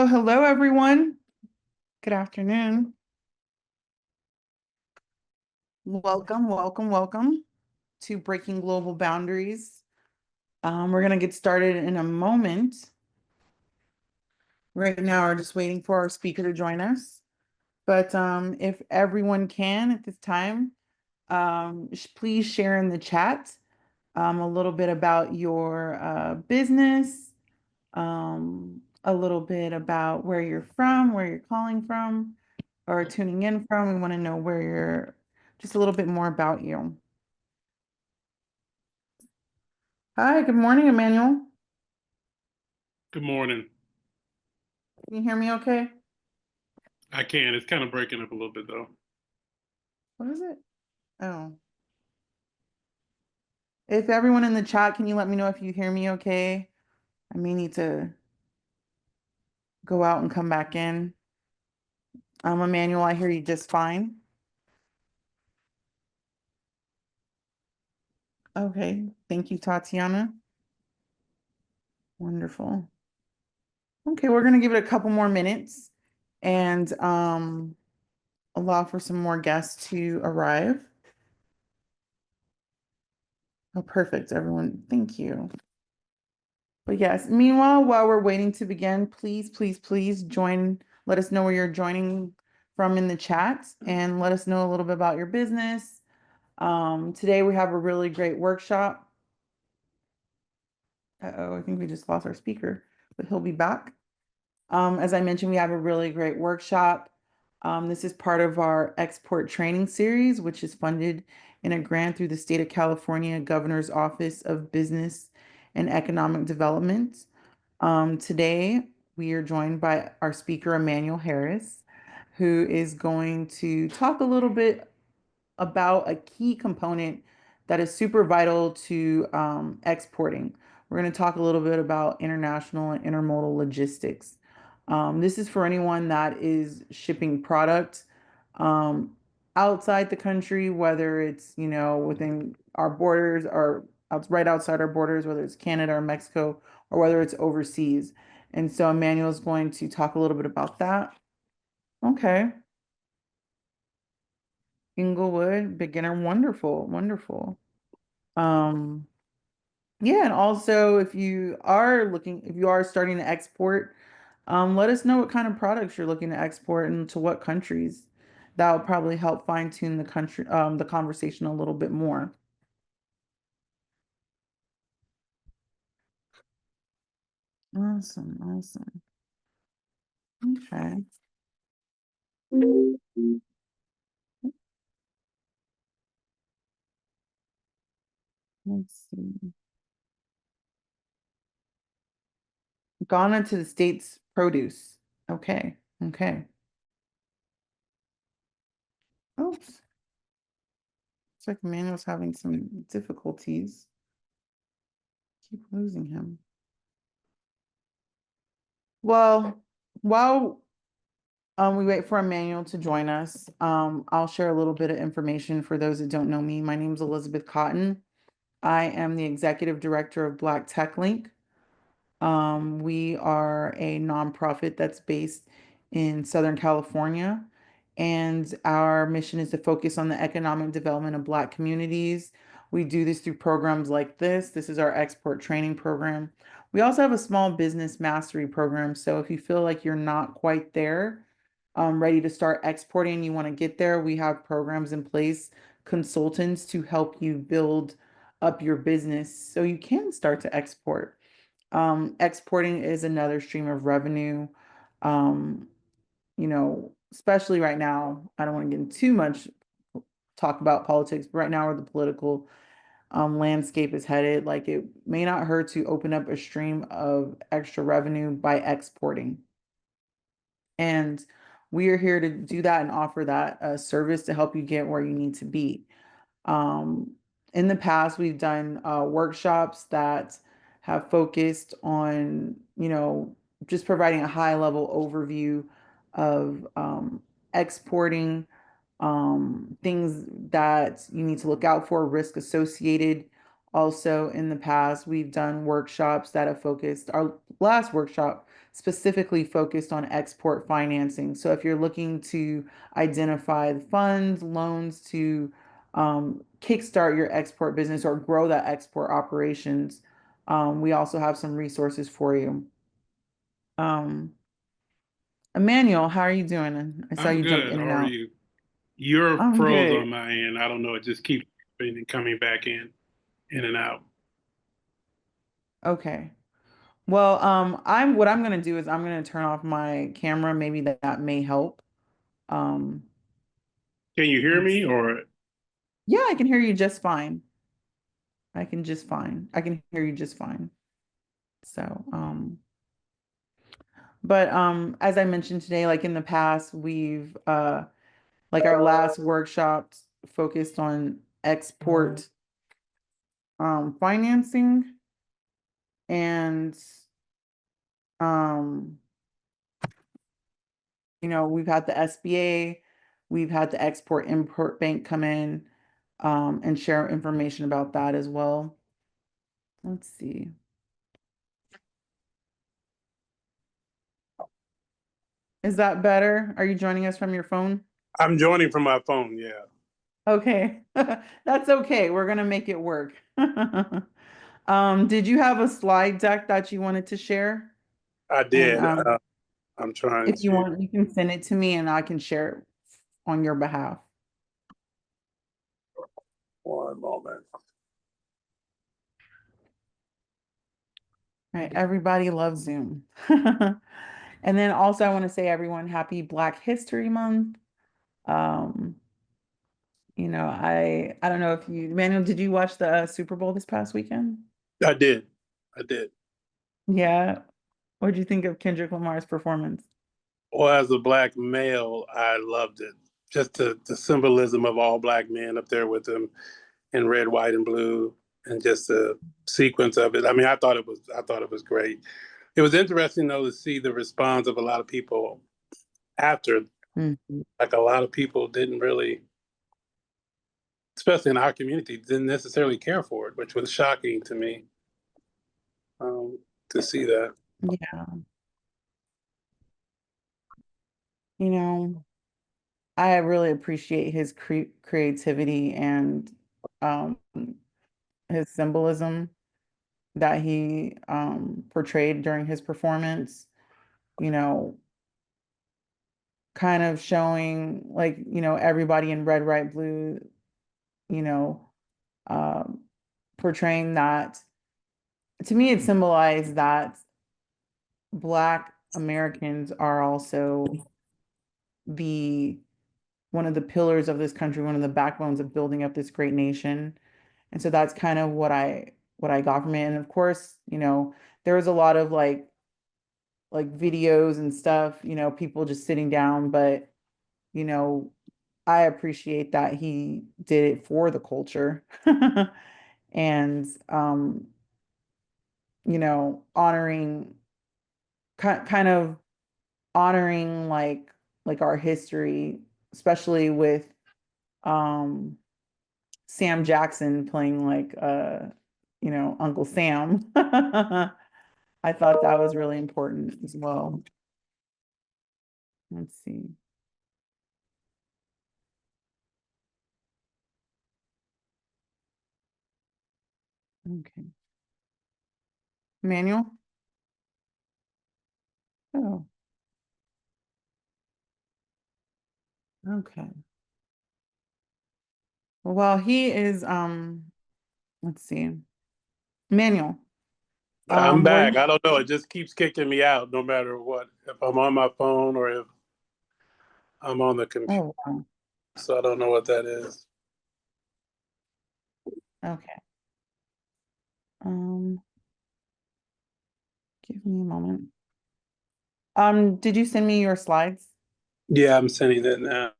Hello, hello, everyone. Good afternoon. Welcome, welcome, welcome to Breaking Global Boundaries. We're going to get started in a moment. Right now, we're just waiting for our speaker to join us. But if everyone can at this time, please share in the chat a little bit about your business, a little bit about where you're from, where you're calling from, or tuning in from. We want to know where you're, just a little bit more about you. Hi, good morning, Emmanuel. Good morning. Can you hear me okay? I can. It's kind of breaking up a little bit though. What is it? Oh. If everyone in the chat, can you let me know if you hear me okay? I may need to go out and come back in. Emmanuel, I hear you just fine. Okay, thank you, Tatiana. Wonderful. Okay, we're gonna give it a couple more minutes and allow for some more guests to arrive. Oh, perfect, everyone. Thank you. But yes, meanwhile, while we're waiting to begin, please, please, please join. Let us know where you're joining from in the chat and let us know a little bit about your business. Today we have a really great workshop. Uh-oh, I think we just lost our speaker, but he'll be back. As I mentioned, we have a really great workshop. This is part of our export training series, which is funded in a grant through the state of California Governor's Office of Business and Economic Development. Today, we are joined by our speaker, Emmanuel Harris, who is going to talk a little bit about a key component that is super vital to exporting. We're going to talk a little bit about international and intermodal logistics. This is for anyone that is shipping product um, outside the country, whether it's, within our borders or right outside our borders, whether it's Canada or Mexico, or whether it's overseas. And so Emmanuel is going to talk a little bit about that. Okay. Inglewood, beginner, wonderful, wonderful. Um, yeah, and also if you are starting to export, let us know what kind of products you're looking to export and to what countries. That will probably help fine tune the conversation a little bit more. Awesome, awesome. Okay. Let's see. Ghana to the States produce. Okay, okay. Oops. Looks like Manuel's having some difficulties. Keep losing him. Well, while we wait for Emmanuel to join us, I'll share a little bit of information for those that don't know me. My name is Elizabeth Cotton. I am the executive director of Black Tech Link. We are a nonprofit that's based in Southern California, and our mission is to focus on the economic development of Black communities. We do this through programs like this. This is our export training program. We also have a small business mastery program. So if you feel like you're not quite there, ready to start exporting, you want to get there, we have programs in place, consultants to help you build up your business so you can start to export. Exporting is another stream of revenue. Um, Especially right now, I don't want to get into too much talk about politics, but right now where the political landscape is headed, like it may not hurt to open up a stream of extra revenue by exporting. And we are here to do that and offer that service to help you get where you need to be. Um, in the past, we've done workshops that have focused on, just providing a high level overview of exporting, things that you need to look out for, risk associated, Also, in the past, we've done workshops that have focused, our last workshop specifically focused on export financing. So if you're looking to identify the funds, loans to kickstart your export business or grow that export operations, we also have some resources for you. Um, Emmanuel, how are you doing? I saw I'm you jump good. in How and are out. you? You're I'm froze good. on my end. I don't know. It just keeps coming back in and out. Okay. Well, I'm what I'm gonna do is I'm gonna turn off my camera. Maybe that may help. Um, Can you hear let's me see. or Yeah, I can hear you just fine. I can just fine. I can hear you just fine. So, but as I mentioned today, like in the past, we've like our last workshop focused on export financing and um we've had the SBA, we've had the Export Import Bank come in and share information about that as well. Let's see. Is that better? Are you joining us from your phone? I'm joining from my phone? Yeah, Okay. That's okay. We're gonna make it work. Did you have a slide deck that you wanted to share? I And did. I'm trying if you to. want, you can send it to me and I can share it on your behalf. One moment. Right, everybody loves Zoom. And then also I want to say everyone happy Black History Month. Um, I don't know if you, Manuel, did you watch the Super Bowl this past weekend? I did. I did. Yeah. What did you think of Kendrick Lamar's performance? Well, as a black male, I loved it. Just the symbolism of all black men up there with him in red, white, and blue, and just the sequence of it. I mean, I thought it was great. It was interesting though to see the response of a lot of people after. Mhm. Like a lot of people didn't really, especially in our community, didn't necessarily care for it, which was shocking to me to see that. Yeah. You know, I really appreciate his creativity and um, his symbolism that he portrayed during his performance. You know, kind of showing like, everybody in red, white, blue, you know, um, portraying that. To me, it symbolized that Black Americans are also the one of the pillars of this country, one of the backbones of building up this great nation. And so that's kind of what I got from it. And of course, there was a lot of like videos and stuff, people just sitting down, but you know, I appreciate that he did it for the culture. And honoring kind of honoring like our history, especially with um Sam Jackson playing like Uncle Sam. I thought that was really important as well. Let's see. Okay. Manuel? Oh, okay. Well, while he is let's see. Manuel. I'm What back. do I don't know. It just keeps kicking me out no matter what. If I'm on my phone or if I'm on the computer. oh wow. So I don't know what that is. Okay. Um, give me a moment. Did you send me your slides? Yeah, I'm sending it now.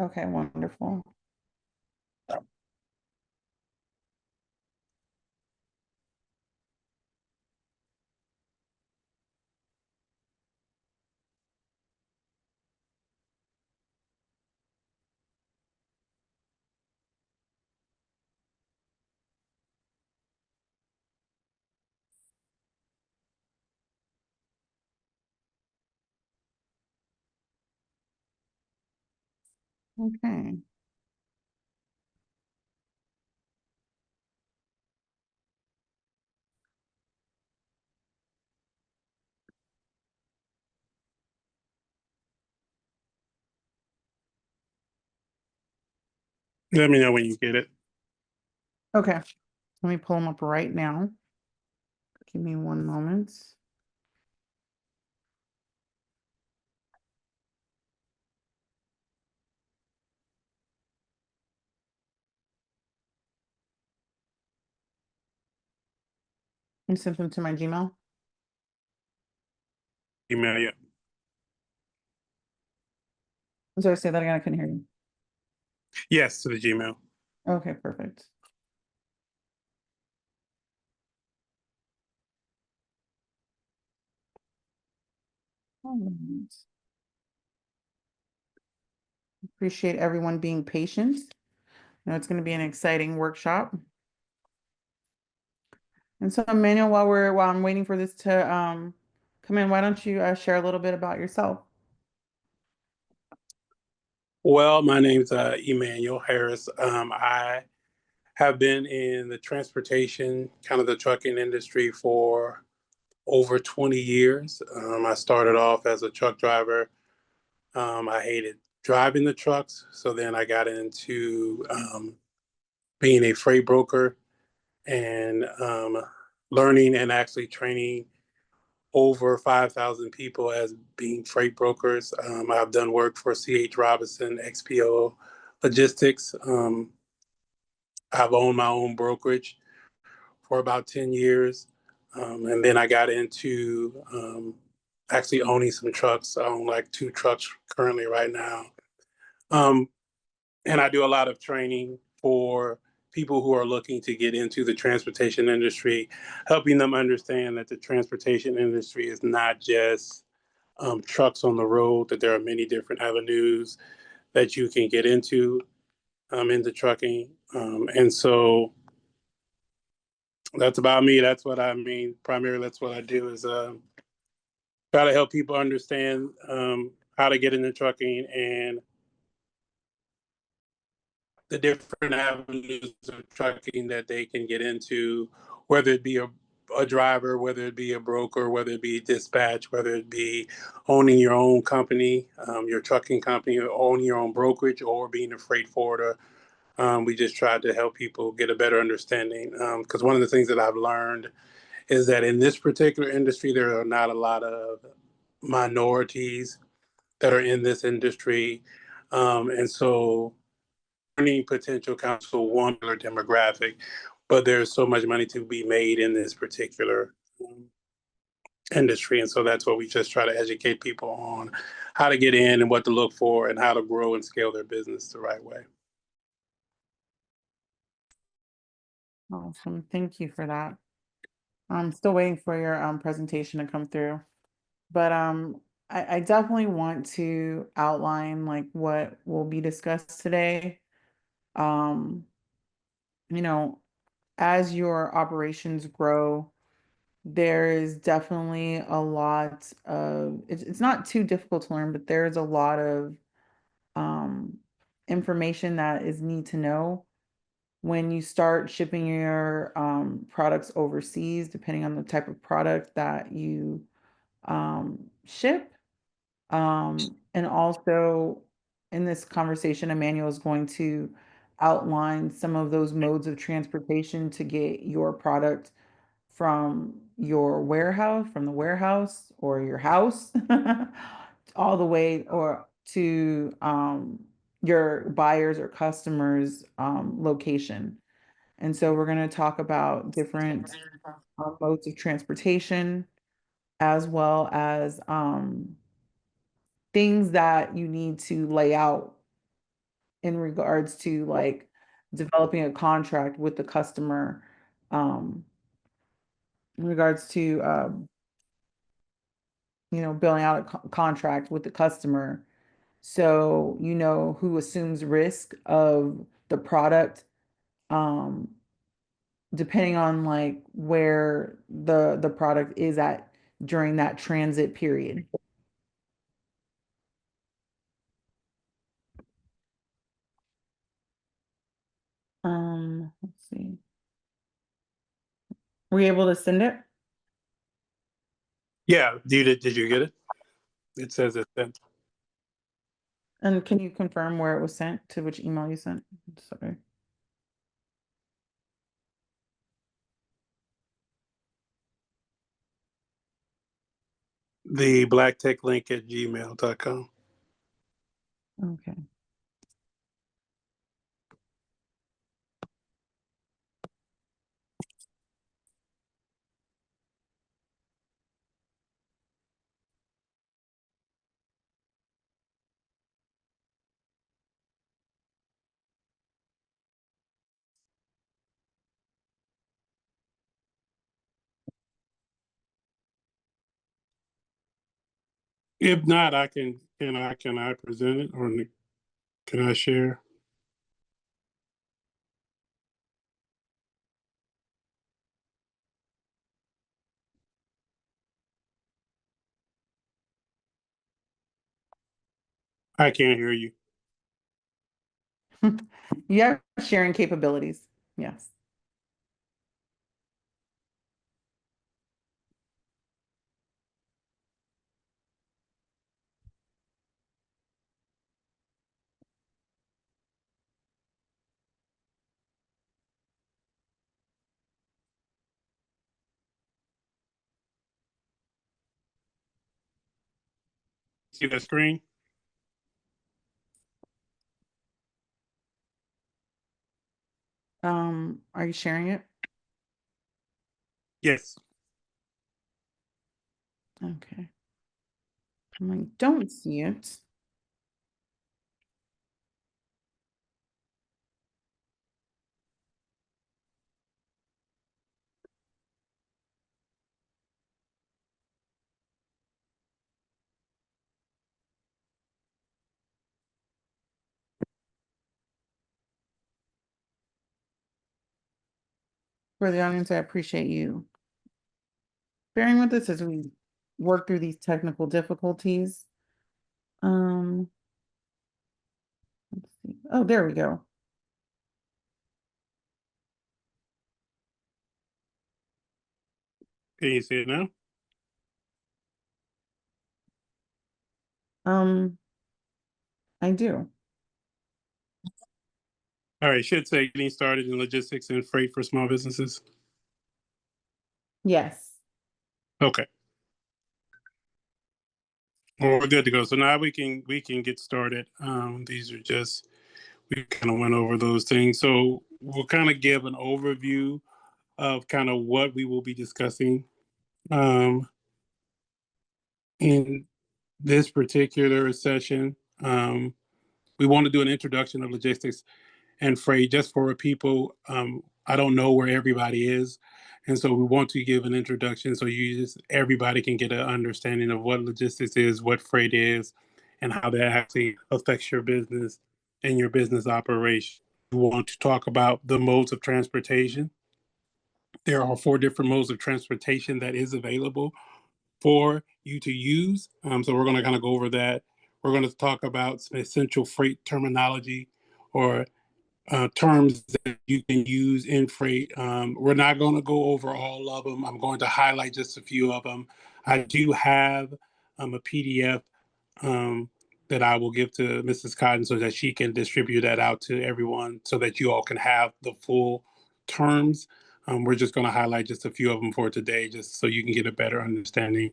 Okay, wonderful. Okay. Let me know when you get it. Okay. Let me pull them up right now. Give me one moment. You sent them to my Gmail. Email you. I'm sorry, say that again. I couldn't hear you. Yes, to the Gmail. Okay, perfect. All right. Appreciate everyone being patient. I know it's going to be an exciting workshop. And so, Emmanuel, while I'm waiting for this to come in, why don't you share a little bit about yourself? Well, my name's Emmanuel Harris. I have been in the transportation, kind of the trucking industry for over 20 years. I started off as a truck driver. I hated driving the trucks, so then I got into being a freight broker and learning and actually training over 5,000 people as being freight brokers. I've done work for C.H. Robinson, XPO Logistics. I've owned my own brokerage for about 10 years. And then I got into actually owning some trucks. I own like 2 trucks currently right now. Um, and I do a lot of training for people who are looking to get into the transportation industry, helping them understand that the transportation industry is not just trucks on the road, that there are many different avenues that you can get into trucking. And so that's about me. That's what I mean. Primarily, that's what I do is try to help people understand how to get into trucking and the different avenues of trucking that they can get into, whether it be a driver, whether it be a broker, whether it be dispatch, whether it be owning your own company, your trucking company, or owning your own brokerage, or being a freight forwarder. We just tried to help people get a better understanding. Because one of the things that I've learned is that in this particular industry, there are not a lot of minorities that are in this industry. And so earning potential counts for one demographic, but there's so much money to be made in this particular industry. And so that's what we just try to educate people on how to get in and what to look for and how to grow and scale their business the right way. Awesome. Thank you for that. I'm still waiting for your presentation to come through. But I definitely want to outline like what will be discussed today. Um, you know, as your operations grow, there is definitely a lot of it's not too difficult to learn, but there's a lot of um information that is need to know when you start shipping your products overseas, depending on the type of product that you ship. And also in this conversation, Emmanuel is going to outline some of those modes of transportation to get your product from from the warehouse or your house, all the way or to your buyers or customers' location. And so we're going to talk about different modes of transportation as well as things that you need to lay out in regards to like developing a contract with the customer, um, in regards to building out a contract with the customer, so you know who assumes risk of the product, um, depending on like where the product is at during that transit period. Were you able to send it? Yeah, did you get it? It says it's sent. And can you confirm where it was sent, to which email you sent? Sorry. The blacktechlink@gmail.com. Okay. If not, can I present it or can I share? I can't hear you. You have sharing capabilities. Yes. See that screen? Are you sharing it? Yes. Okay. I don't see it. For the audience, I appreciate you bearing with us as we work through these technical difficulties. Um, let's see. Oh, there we go. Can you see it now? Um, I do. All right, should say getting started in logistics and freight for small businesses. Yes. Okay. Well, we're good to go. So now we can get started. These are just we kind of went over those things. So we'll kind of give an overview of kind of what we will be discussing in this particular session. We want to do an introduction of logistics and freight just for people. I don't know where everybody is. And so we want to give an introduction so everybody can get an understanding of what logistics is, what freight is, and how that actually affects your business and your business operation. We want to talk about the modes of transportation. There are 4 different modes of transportation that is available for you to use. So we're going to kind of go over that. We're going to talk about some essential freight terminology or terms that you can use in freight. We're not going to go over all of them. I'm going to highlight just a few of them. I do have a PDF that I will give to Mrs. Cotton so that she can distribute that out to everyone so that you all can have the full terms. We're just going to highlight just a few of them for today, just so you can get a better understanding.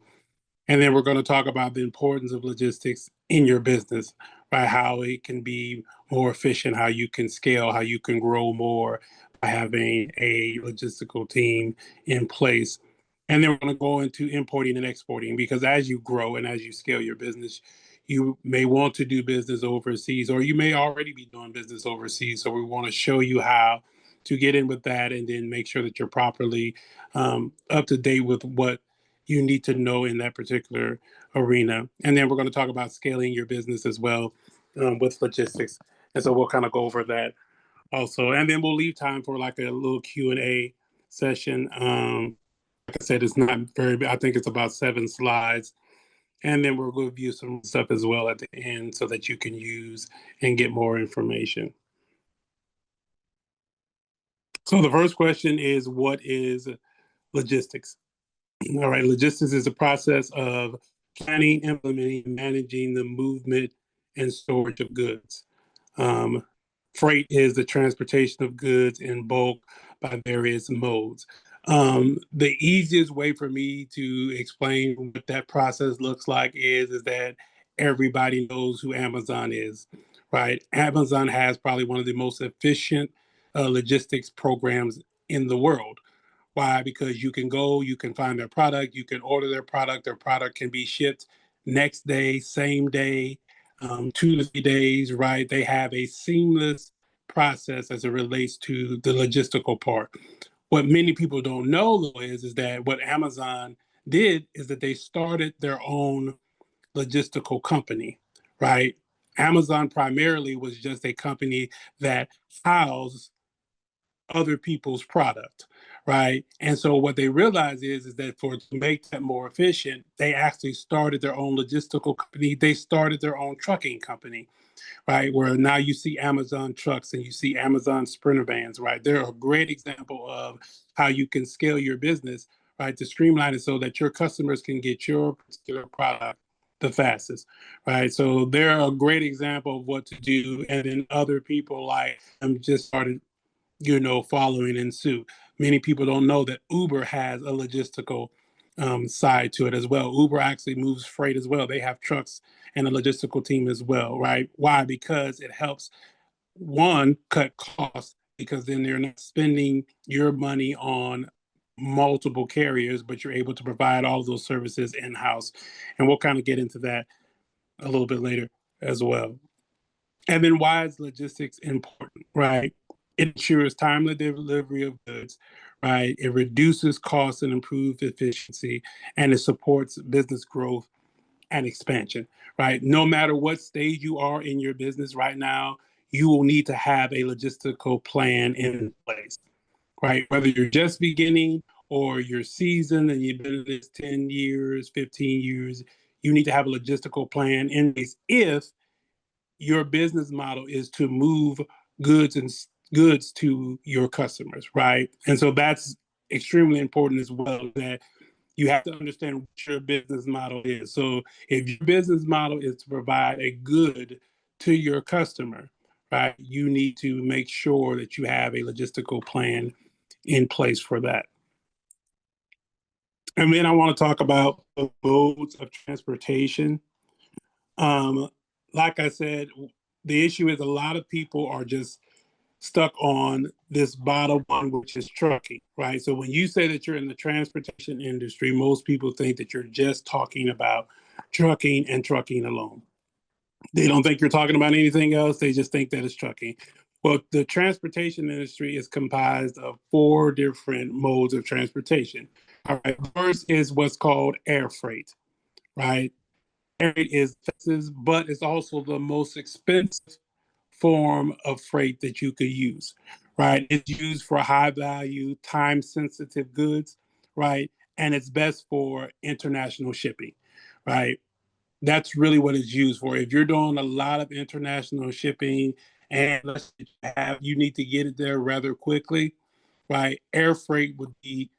And then we're going to talk about the importance of logistics in your business, right? How it can be more efficient, how you can scale, how you can grow more by having a logistical team in place. And then we're going to go into importing and exporting because as you grow and as you scale your business, you may want to do business overseas or you may already be doing business overseas. So we want to show you how to get in with that and then make sure that you're properly up to date with what you need to know in that particular arena. And then we're going to talk about scaling your business as well with logistics. And so we'll kind of go over that also. And then we'll leave time for like a little Q&A session. Like I said, it's not very, I think it's about 7 slides. And then we'll review some stuff as well at the end so that you can use and get more information. So the first question is, what is logistics. All right, logistics is a process of planning, implementing, and managing the movement and storage of goods. Um, Freight is the transportation of goods in bulk by various modes. The easiest way for me to explain what that process looks like is that everybody knows who Amazon is, right? Amazon has probably one of the most efficient logistics programs in the world. Why? Because you can go, you can find their product, you can order their product can be shipped next day, same day, 2 to 3 days, right? They have a seamless process as it relates to the logistical part. What many people don't know though is that what Amazon did is that they started their own logistical company, right? Amazon primarily was just a company that housed other people's product, right? And so what they realize is that for to make that more efficient, they actually started their own logistical company. They started their own trucking company, right? Where now you see Amazon trucks and you see Amazon Sprinter vans, right? They're a great example of how you can scale your business, right? To streamline it so that your customers can get your particular product the fastest, right? So they're a great example of what to do. And then other people like I'm just started following in suit. Many people don't know that Uber has a logistical side to it as well. Uber actually moves freight as well. They have trucks and a logistical team as well, right? Why? Because it helps one cut costs because then they're not spending your money on multiple carriers, but you're able to provide all of those services in house. And we'll kind of get into that a little bit later as well. And then why is logistics important, right? It ensures timely delivery of goods, right? It reduces costs and improves efficiency, and it supports business growth and expansion, right? No matter what stage you are in your business right now, you will need to have a logistical plan in place, right? Whether you're just beginning or you're seasoned and you've been in this 10 years, 15 years, you need to have a logistical plan in place if your business model is to move goods and goods to your customers, right? And so that's extremely important as well, that you have to understand what your business model is. So if your business model is to provide a good to your customer, right, you need to make sure that you have a logistical plan in place for that. And then I want to talk about the modes of transportation. Um, like I said, the issue is a lot of people are just stuck on this bottom one, which is trucking, right? So when you say that you're in the transportation industry, most people think that you're just talking about trucking and trucking alone. They don't think you're talking about anything else. They just think that it's trucking. Well, the transportation industry is comprised of four different modes of transportation. All right. First is what's called air freight, right? Is expensive, but it's also the most expensive form of freight that you could use, right? It's used for high value, time sensitive goods, right? And it's best for international shipping, right? That's really what it's used for. If you're doing a lot of international shipping and you need to get it there rather quickly, right? Air freight would be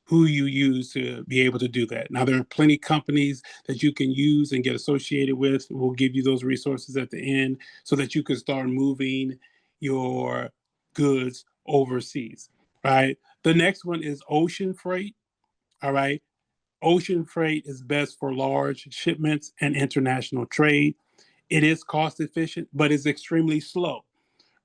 who you use to be able to do that. Now, there are plenty of companies that you can use and get associated with. We'll give you those resources at the end so that you can start moving your goods overseas, right? The next one is ocean freight, all right? Ocean freight is best for large shipments and international trade. It is cost efficient, but it's extremely slow,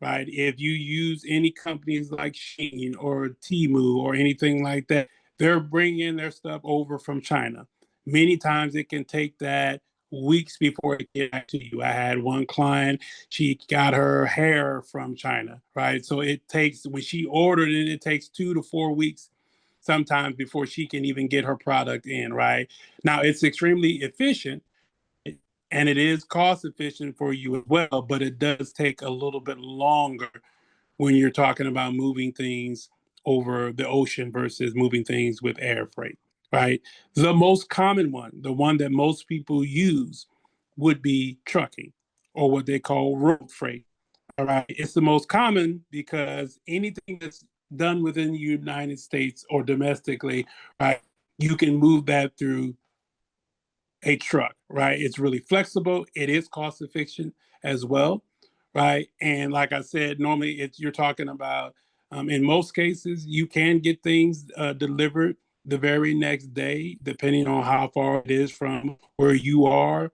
right? If you use any companies like Shein or Temu or anything like that, they're bringing their stuff over from China. Many times it can take that weeks before it gets back to you. I had one client, she got her hair from China, right? So it takes, when she ordered it, it takes 2 to 4 weeks sometimes before she can even get her product in, right? Now it's extremely efficient and it is cost efficient for you as well, but it does take a little bit longer when you're talking about moving things over the ocean versus moving things with air freight, right? The most common one, the one that most people use, would be trucking or what they call road freight. All right. It's the most common because anything that's done within the United States or domestically, right, you can move that through a truck, right? It's really flexible. It is cost efficient as well, right? And like I said, normally you're talking about, in most cases, you can get things delivered the very next day, depending on how far it is from where you are.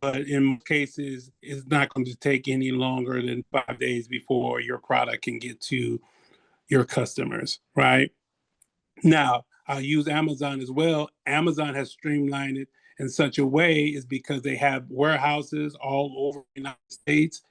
But in most cases, it's not going to take any longer than 5 days before your product can get to your customers, right? Now, I'll use Amazon as well. Amazon has streamlined it in such a way is because they have warehouses all over the United States,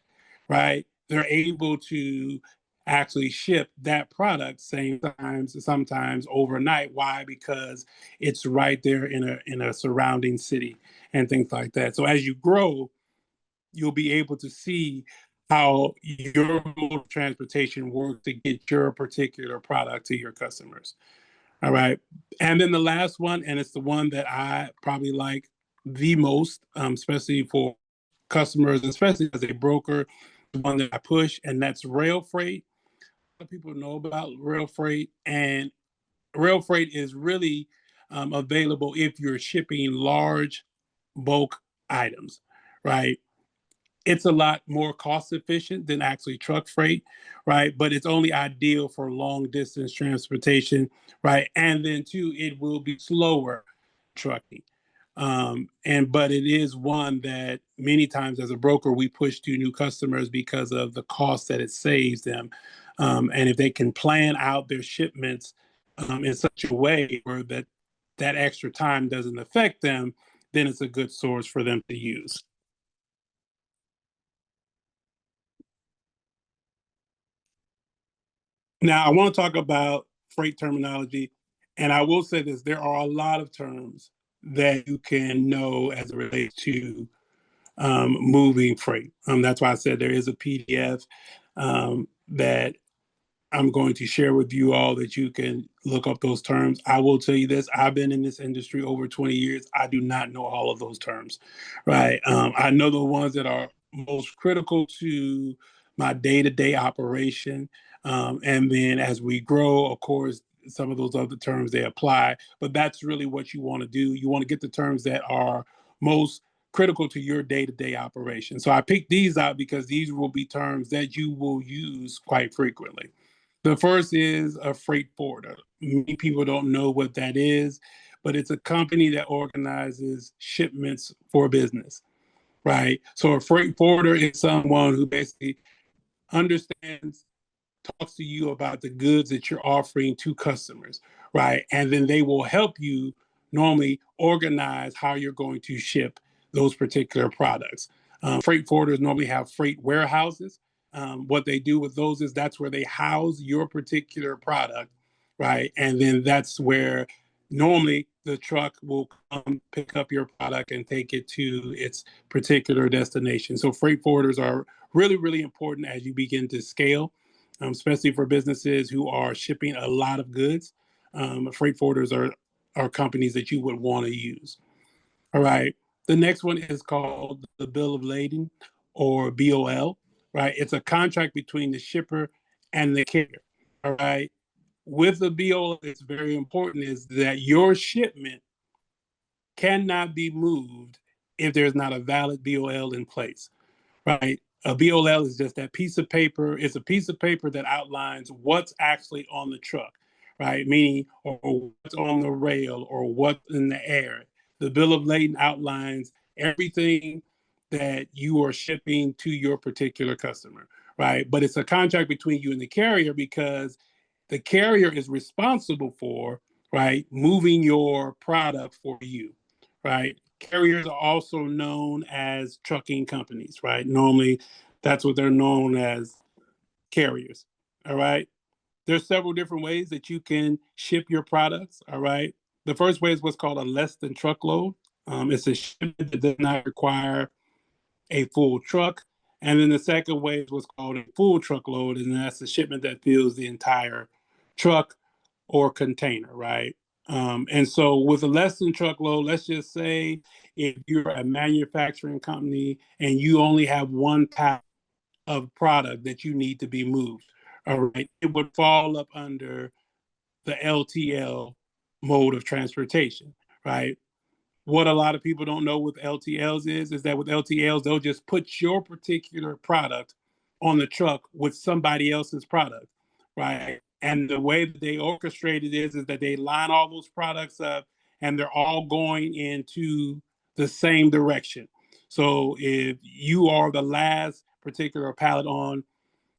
right? They're able to actually ship that product same times, sometimes overnight. Why? Because it's right there in a surrounding city and things like that. So as you grow, you'll be able to see how your mode of transportation works to get your particular product to your customers. All right. And then the last one, and it's the one that I probably like the most, especially for customers, especially as a broker, the one that I push, and that's rail freight. A lot of people know about rail freight, and rail freight is really available if you're shipping large bulk items, right? It's a lot more cost efficient than actually truck freight, right? But it's only ideal for long distance transportation, right? And then two, it will be slower trucking. And but it is one that many times as a broker we push to new customers because of the cost that it saves them. And if they can plan out their shipments in such a way where that extra time doesn't affect them, then it's a good source for them to use. Now, I want to talk about freight terminology, and I will say this: there are a lot of terms that you can know as it relates to moving freight. That's why I said there is a PDF that I'm going to share with you all that you can look up those terms. I will tell you this: I've been in this industry over 20 years. I do not know all of those terms, right? I know the ones that are most critical to my day-to-day operation. And then as we grow, of course, some of those other terms they apply. But that's really what you want to do. You want to get the terms that are most critical to your day-to-day operation. So I picked these out because these will be terms that you will use quite frequently. The first is a freight forwarder. Many people don't know what that is, but it's a company that organizes shipments for business, right? So a freight forwarder is someone who basically understands, talks to you about the goods that you're offering to customers, right? And then they will help you normally organize how you're going to ship those particular products. Freight forwarders normally have freight warehouses. What they do with those is that's where they house your particular product, right? And then that's where normally the truck will come pick up your product and take it to its particular destination. So freight forwarders are really, really important as you begin to scale, especially for businesses who are shipping a lot of goods. Freight forwarders are companies that you would want to use. All right. The next one is called the Bill of Lading, or BOL, right? It's a contract between the shipper and the carrier. All right. With the BOL, it's very important is that your shipment cannot be moved if there's not a valid BOL in place, right? A BOL is just that piece of paper. It's a piece of paper that outlines what's actually on the truck, right? Meaning, or what's on the rail, or what's in the air. The bill of lading outlines everything that you are shipping to your particular customer, right? But it's a contract between you and the carrier because the carrier is responsible for, right, moving your product for you, right? Carriers are also known as trucking companies, right? Normally, that's what they're known as, carriers. All right. There's several different ways that you can ship your products. All right. The first way is what's called a less than truckload. It's a shipment that does not require a full truck. And then the second way is what's called a full truckload, and that's a shipment that fills the entire truck or container, right? And so with a less than truckload, let's just say if you're a manufacturing company and you only have one pallet of product that you need to be moved, all right, it would fall up under the LTL mode of transportation, right? What a lot of people don't know with LTLs is that with LTLs, they'll just put your particular product on the truck with somebody else's product, right? And the way that they orchestrate it is that they line all those products up and they're all going into the same direction. So if you are the last particular pallet on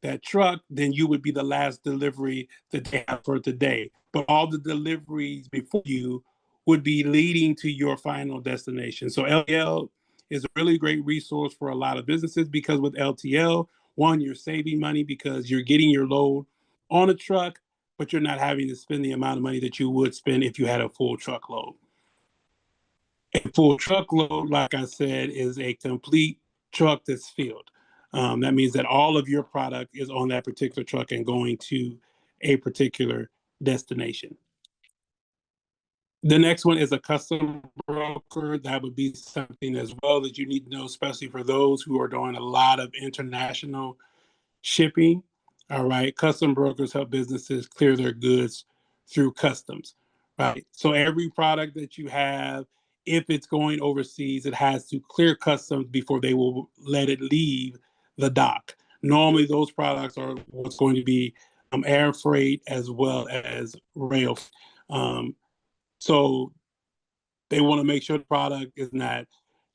that truck, then you would be the last delivery that they have for today. But all the deliveries before you would be leading to your final destination. So LTL is a really great resource for a lot of businesses because with LTL, one, you're saving money because you're getting your load on a truck, but you're not having to spend the amount of money that you would spend if you had a full truckload. A full truckload, like I said, is a complete truck that's filled. That means that all of your product is on that particular truck and going to a particular destination. The next one is a custom broker. That would be something as well that you need to know, especially for those who are doing a lot of international shipping. All right. Custom brokers help businesses clear their goods through customs. Right. So every product that you have, if it's going overseas, it has to clear customs before they will let it leave the dock. Normally, those products are what's going to be air freight as well as rail. Um, so they want to make sure the product is not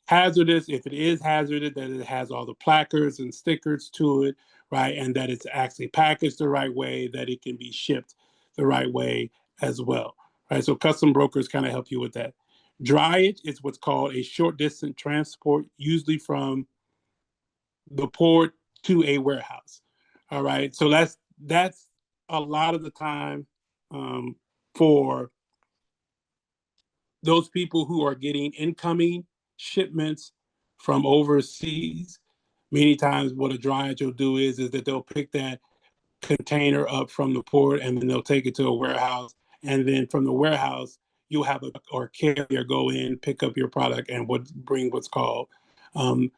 hazardous. If it is hazardous, that it has all the placards and stickers to it, right? And that it's actually packaged the right way, that it can be shipped the right way as well, right? So custom brokers kind of help you with that. Dryage is what's called a short distance transport, usually from the port to a warehouse. All right. So that's a lot of the time for those people who are getting incoming shipments from overseas. Many times what a dryage will do is that they'll pick that container up from the port and then they'll take it to a warehouse. And then from the warehouse, you'll have a or carrier go in, pick up your product and bring what's called um,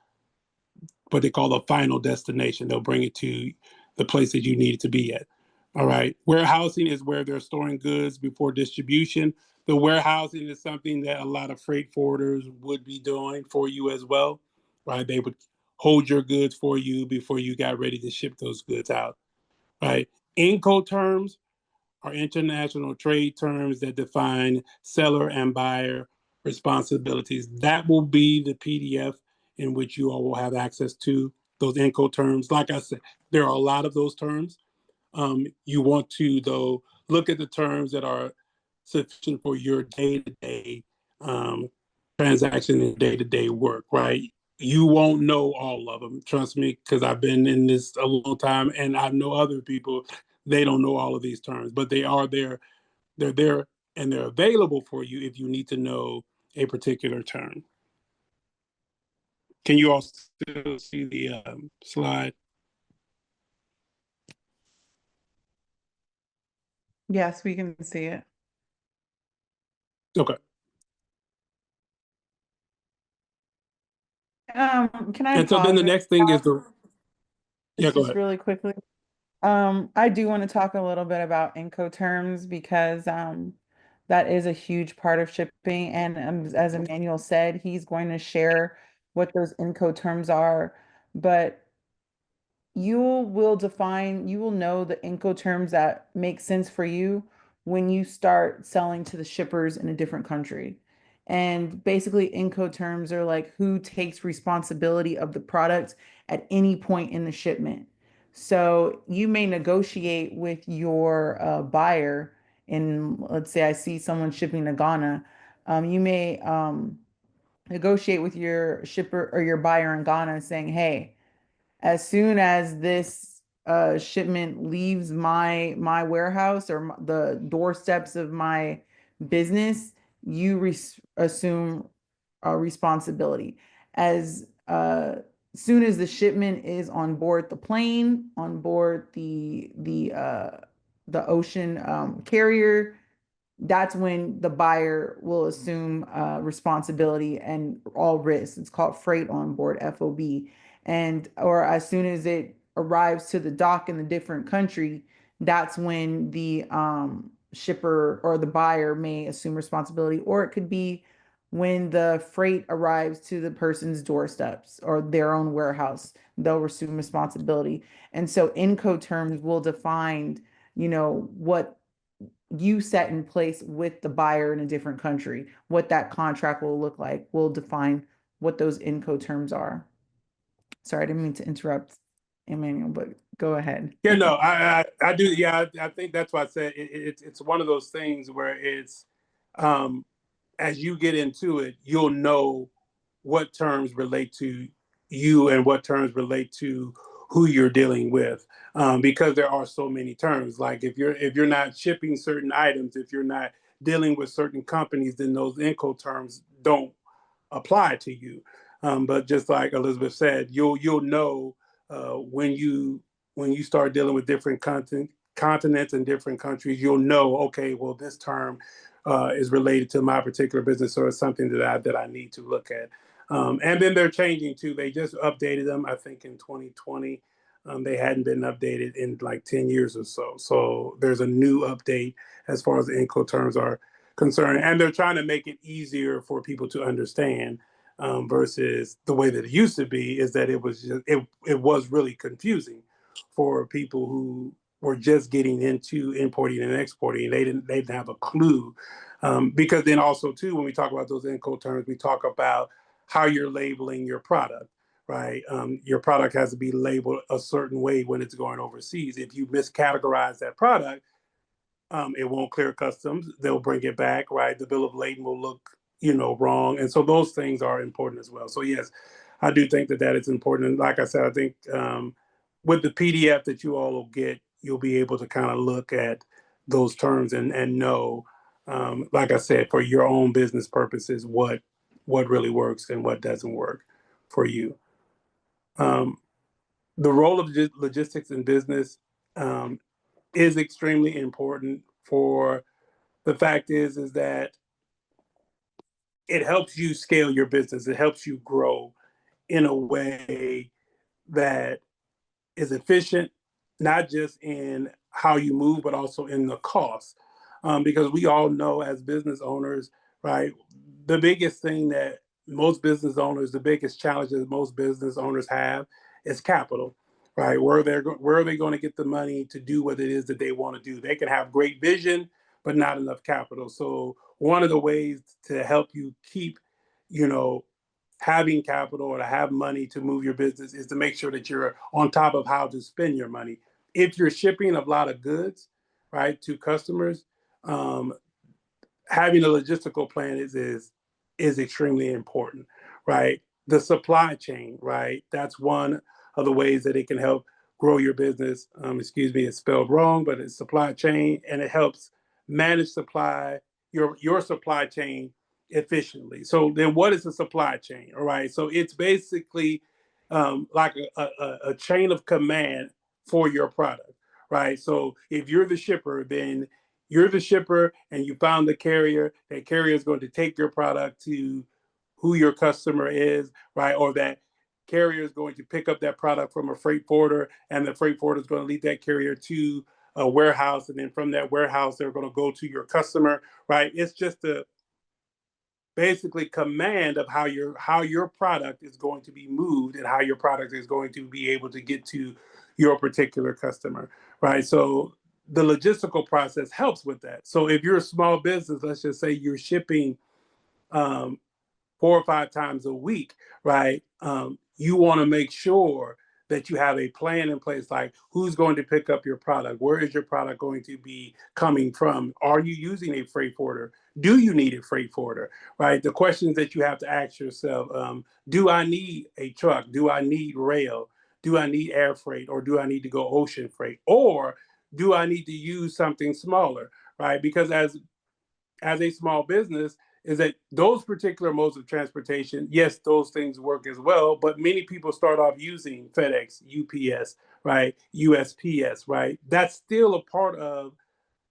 what they call the final destination. They'll bring it to the place that you need it to be at. All right. Warehousing is where they're storing goods before distribution. The warehousing is something that a lot of freight forwarders would be doing for you as well, right? They would hold your goods for you before you got ready to ship those goods out, right? Incoterms are international trade terms that define seller and buyer responsibilities. That will be the PDF in which you all will have access to those Incoterms. Like I said, there are a lot of those terms. You want to, though, look at the terms that are sufficient for your day-to-day transaction and day-to-day work, right? You won't know all of them, trust me, because I've been in this a long time and I know other people, they don't know all of these terms, but they are there. They're there and they're available for you if you need to know a particular term. Can you all still see the slide? Yes, we can see it. Okay. Can I And so then pause the really next thing is the, yeah, It's go just ahead. really quickly? I do want to talk a little bit about Incoterms because that is a huge part of shipping. And as Emmanuel said, he's going to share what those Incoterms are. But you will know the Incoterms that make sense for you when you start selling to the shippers in a different country. And basically, Incoterms are like who takes responsibility of the product at any point in the shipment. So you may negotiate with your buyer, and let's say I see someone shipping to Ghana. You may negotiate with your shipper or your buyer in Ghana saying, hey, as soon as this shipment leaves my warehouse or the doorsteps of my business, you assume a responsibility. As soon as the shipment is on board the plane, on board the ocean carrier, that's when the buyer will assume responsibility and all risks. It's called freight on board, FOB. And or as soon as it arrives to the dock in the different country, that's when the shipper or the buyer may assume responsibility, or it could be when the freight arrives to the person's doorsteps or their own warehouse, they'll assume responsibility. And so Incoterms will define, what you set in place with the buyer in a different country, what that contract will look like, will define what those Incoterms are. Sorry, I didn't mean to interrupt, Emmanuel, but go ahead. Yeah, no, I do. Yeah, I think that's why I said it's one of those things where it's um, as you get into it, you'll know what terms relate to you and what terms relate to who you're dealing with, because there are so many terms. Like if you're not shipping certain items, if you're not dealing with certain companies, then those Incoterms don't apply to you. But just like Elizabeth said, you'll know when you start dealing with different continents and different countries, you'll know, okay, well, this term is related to my particular business, or it's something that I need to look at. And then they're changing too. They just updated them, I think, in 2020. They hadn't been updated in like 10 years or so. So there's a new update as far as the Incoterms are concerned, and they're trying to make it easier for people to understand, versus the way that it used to be, is that it was really confusing for people who were just getting into importing and exporting. They didn't have a clue, because then also too, when we talk about those Incoterms, we talk about how you're labeling your product. Right, your product has to be labeled a certain way when it's going overseas. If you miscategorize that product, it won't clear customs. They'll bring it back, right? The bill of lading will look, wrong. And so those things are important as well. So yes, I do think that is important. And like I said, I think with the PDF that you all will get, you'll be able to kind of look at those terms and know, like I said, for your own business purposes, what really works and what doesn't work for you. Um, the role of logistics in business um, is extremely important. For the fact is that it helps you scale your business. It helps you grow in a way that is efficient, not just in how you move, but also in the cost. Because we all know as business owners, right, the biggest thing that the biggest challenge that most business owners have is capital, right? Where are they going to get the money to do what it is that they want to do? They can have great vision, but not enough capital. So one of the ways to help you keep, you know, having capital or to have money to move your business is to make sure that you're on top of how to spend your money. If you're shipping a lot of goods, right, to customers, um, having a logistical plan is extremely important, right? The supply chain, right? That's one of the ways that it can help grow your business. Excuse me, it's spelled wrong, but it's supply chain, and it helps manage your supply chain efficiently. So then, what is a supply chain? All right, so it's basically like a chain of command for your product, right? So if you're the shipper, then you're the shipper and you found the carrier. That carrier is going to take your product to who your customer is, right? Or that carrier is going to pick up that product from a freight forwarder, and the freight forwarder is going to lead that carrier to a warehouse, and then from that warehouse they're going to go to your customer, right? It's just a basically command of how your product is going to be moved and how your product is going to be able to get to your particular customer, right? So the logistical process helps with that. So if you're a small business, let's just say you're shipping um, 4 or 5 times a week, right? You want to make sure that you have a plan in place, like who's going to pick up your product? Where is your product going to be coming from? Are you using a freight forwarder? Do you need a freight forwarder, right? The questions that you have to ask yourself, do I need a truck? Do I need rail? Do I need air freight, or do I need to go ocean freight? Or do I need to use something smaller, right? Because as a small business, is that those particular modes of transportation, yes, those things work as well, but many people start off using FedEx, UPS, right, USPS, right? That's still a part of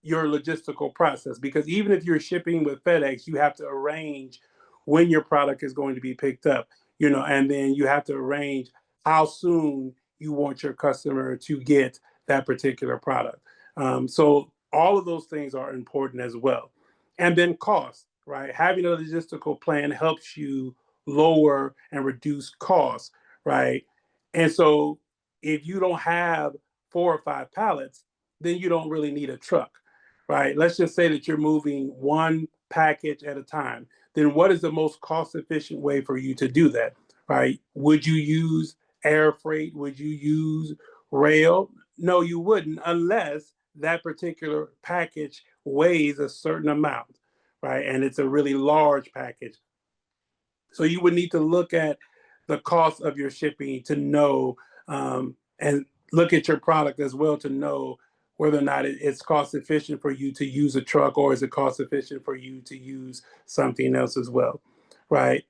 your logistical process, because even if you're shipping with FedEx, you have to arrange when your product is going to be picked up, and then you have to arrange how soon you want your customer to get that particular product. So all of those things are important as well. And then cost, right? Having a logistical plan helps you lower and reduce costs, right? And so if you don't have 4 or 5 pallets, then you don't really need a truck, right? Let's just say that you're moving one package at a time. Then what is the most cost efficient way for you to do that, right? Would you use air freight? Would you use rail? No, you wouldn't, unless that particular package weighs a certain amount, right? And it's a really large package. So you would need to look at the cost of your shipping to know, and look at your product as well to know whether or not it's cost efficient for you to use a truck, or is it cost efficient for you to use something else as well, right?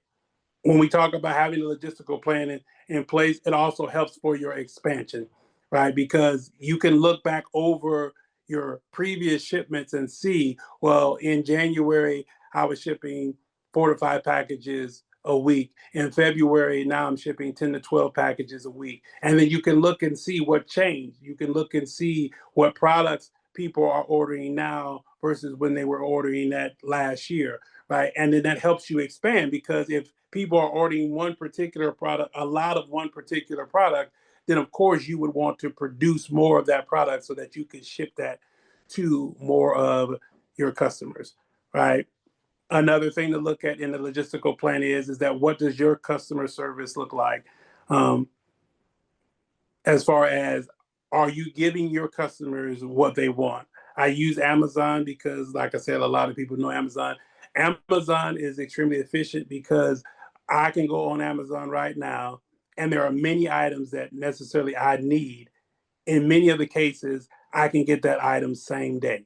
When we talk about having a logistical plan in place, it also helps for your expansion, right? Because you can look back over your previous shipments and see, well, in January, I was shipping 4 to 5 packages a week. In February, now I'm shipping 10 to 12 packages a week. And then you can look and see what changed. You can look and see what products people are ordering now versus when they were ordering that last year, right? And then that helps you expand, because if people are ordering one particular product, a lot of one particular product, then of course you would want to produce more of that product so that you can ship that to more of your customers, right? Another thing to look at in the logistical plan is that what does your customer service look like? Um, as far as, are you giving your customers what they want? I use Amazon because, like I said, a lot of people know Amazon. Amazon is extremely efficient because I can go on Amazon right now, and there are many items that necessarily I need. In many of the cases, I can get that item same day,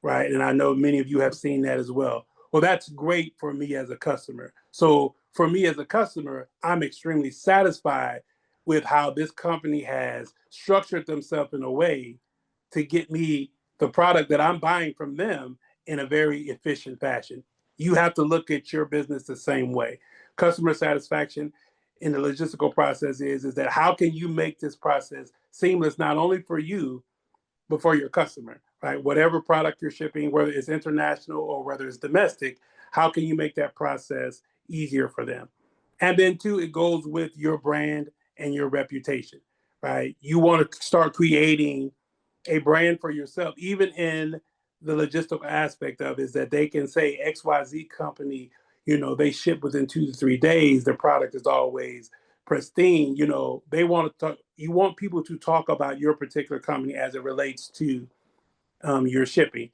right? And I know many of you have seen that as well. Well, that's great for me as a customer. So for me as a customer, I'm extremely satisfied with how this company has structured themselves in a way to get me the product that I'm buying from them in a very efficient fashion. You have to look at your business the same way. Customer satisfaction in the logistical process is that how can you make this process seamless, not only for you, but for your customer, right? Whatever product you're shipping, whether it's international or whether it's domestic, how can you make that process easier for them? And then two, it goes with your brand and your reputation, right? You want to start creating a brand for yourself, even in the logistical aspect of it, is that they can say XYZ company, they ship within 2 to 3 days. Their product is always pristine. They want to talk, you want people to talk about your particular company as it relates to your shipping.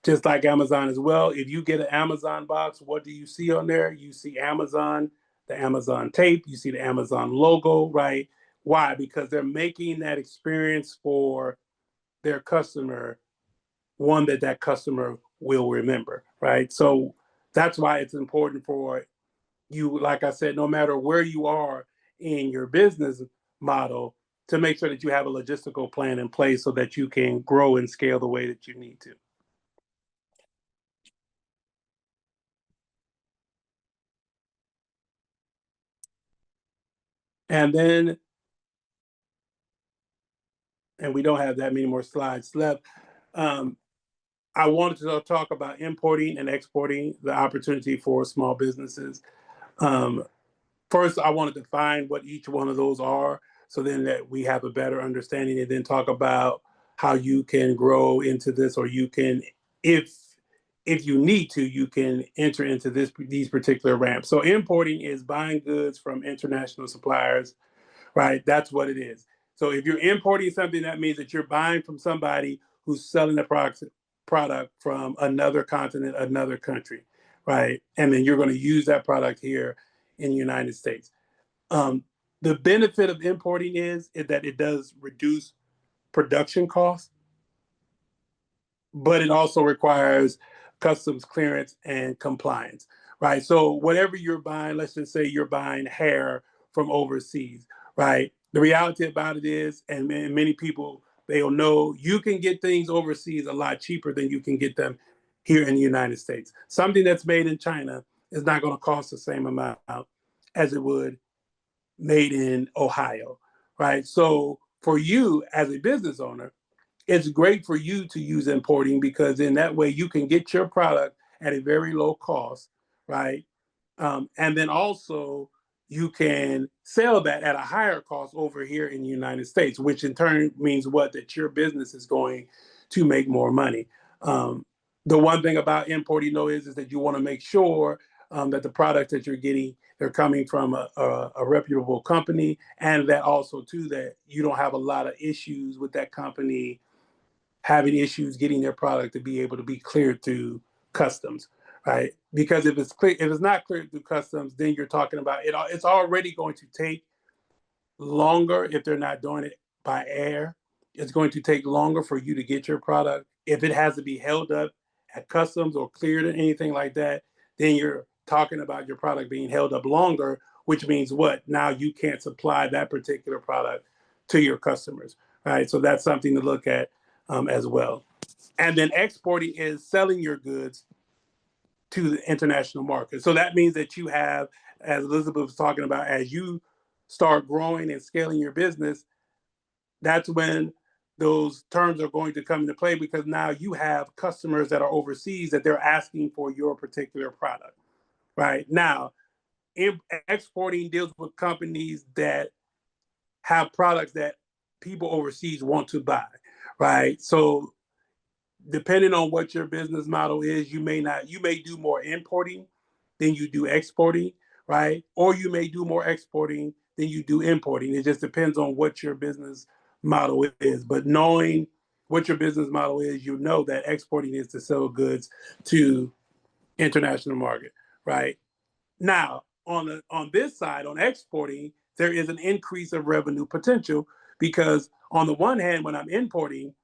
Just like Amazon as well. If you get an Amazon box, what do you see on there? You see Amazon, the Amazon tape, you see the Amazon logo, right? Why? Because they're making that experience for their customer one that customer will remember, right? So that's why it's important for you, like I said, no matter where you are in your business model, to make sure that you have a logistical plan in place so that you can grow and scale the way that you need to. And then, and we don't have that many more slides left. Um, I wanted to talk about importing and exporting, the opportunity for small businesses. Um, First, I want to define what each one of those are, so then that we have a better understanding, and then talk about how you can grow into this, or you can, if you need to, you can enter into these particular ramps. So importing is buying goods from international suppliers, right? That's what it is. So if you're importing something, that means that you're buying from somebody who's selling the product from another continent, another country, right? And then you're going to use that product here in the United States. Um, the benefit of importing is that it does reduce production costs, but it also requires customs clearance and compliance, right? So whatever you're buying, let's just say you're buying hair from overseas, right? The reality about it is, and many people, they'll know, you can get things overseas a lot cheaper than you can get them here in the United States. Something that's made in China is not going to cost the same amount as it would made in Ohio, right? So for you as a business owner, it's great for you to use importing because in that way you can get your product at a very low cost, right? And then also you can sell that at a higher cost over here in the United States, which in turn means what? That your business is going to make more money. Um, the one thing about importing, though, is that you want to make sure that the products that you're getting, they're coming from a reputable company, and that also too that you don't have a lot of issues with that company having issues getting their product to be able to be cleared through customs, right? Because if it's not cleared through customs, then you're talking about it. It's already going to take longer if they're not doing it by air. It's going to take longer for you to get your product. If it has to be held up at customs or cleared or anything like that, then you're talking about your product being held up longer, which means what? Now you can't supply that particular product to your customers, right? So that's something to look at as well. And then exporting is selling your goods to the international market. So that means that you have, as Elizabeth was talking about, as you start growing and scaling your business, that's when those terms are going to come into play because now you have customers that are overseas that they're asking for your particular product, right? Now, exporting deals with companies that have products that people overseas want to buy, right? So depending on what your business model is, you may do more importing than you do exporting, right? Or you may do more exporting than you do importing. It just depends on what your business model is. But knowing what your business model is, you know that exporting is to sell goods to international market, right? Now, on this side, on exporting, there is an increase of revenue potential because on the one hand, when I'm importing,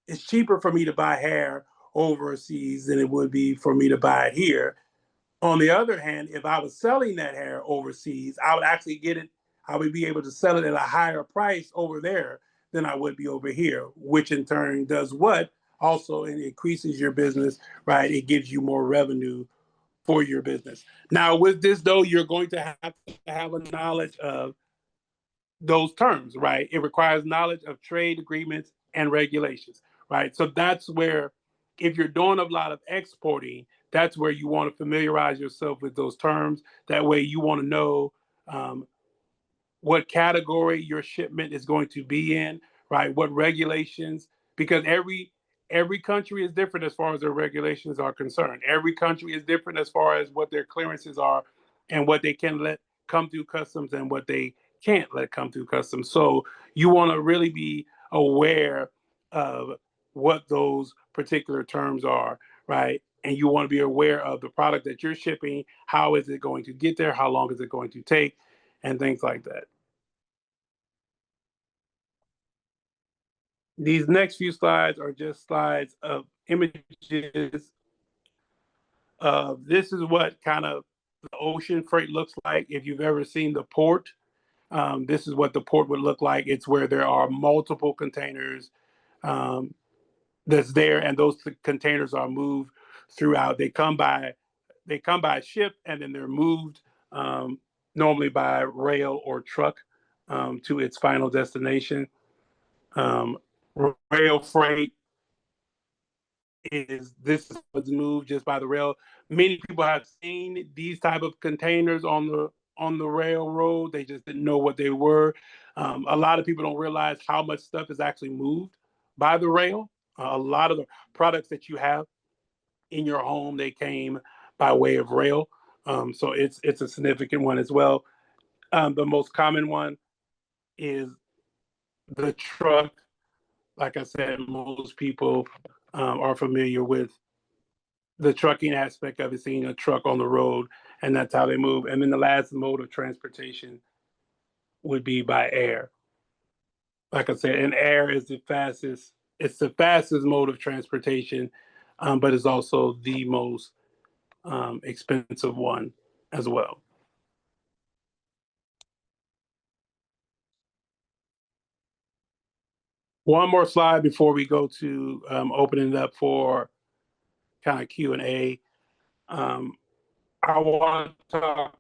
it's cheaper for me to buy hair overseas than it would be for me to buy it here. On the other hand, if I was selling that hair overseas, I would actually get it, I would be able to sell it at a higher price over there than I would be over here, which in turn does what? Also, it increases your business, right? It gives you more revenue for your business. Now, with this, though, you're going to have a knowledge of those terms, right? It requires knowledge of trade agreements and regulations, right? So that's where, if you're doing a lot of exporting, that's where you want to familiarize yourself with those terms. That way, you want to know um, what category your shipment is going to be in, right? What regulations, because every country is different as far as their regulations are concerned. Every country is different as far as what their clearances are and what they can let come through customs and what they can't let come through customs. So you want to really be aware of what those particular terms are, right? And you want to be aware of the product that you're shipping. How is it going to get there? How long is it going to take? And things like that. These next few slides are just slides of images. This is what kind of the ocean freight looks like. If you've ever seen the port, this is what the port would look like. It's where there are multiple containers um, that's there, and those containers are moved throughout. They come by ship, and then they're moved normally by rail or truck to its final destination. Um, Rail freight is this was moved just by the rail. Many people have seen these type of containers on the railroad. They just didn't know what they were. A lot of people don't realize how much stuff is actually moved by the rail. A lot of the products that you have in your home, they came by way of rail. So it's a significant one as well. The most common one is the truck. Like I said, most people are familiar with the trucking aspect of it, seeing a truck on the road, and that's how they move. And then the last mode of transportation would be by air. Like I said, and air is the fastest. It's the fastest mode of transportation, but it's also the most expensive one as well. One more slide before we go to opening it up for kind of Q&A. I want to talk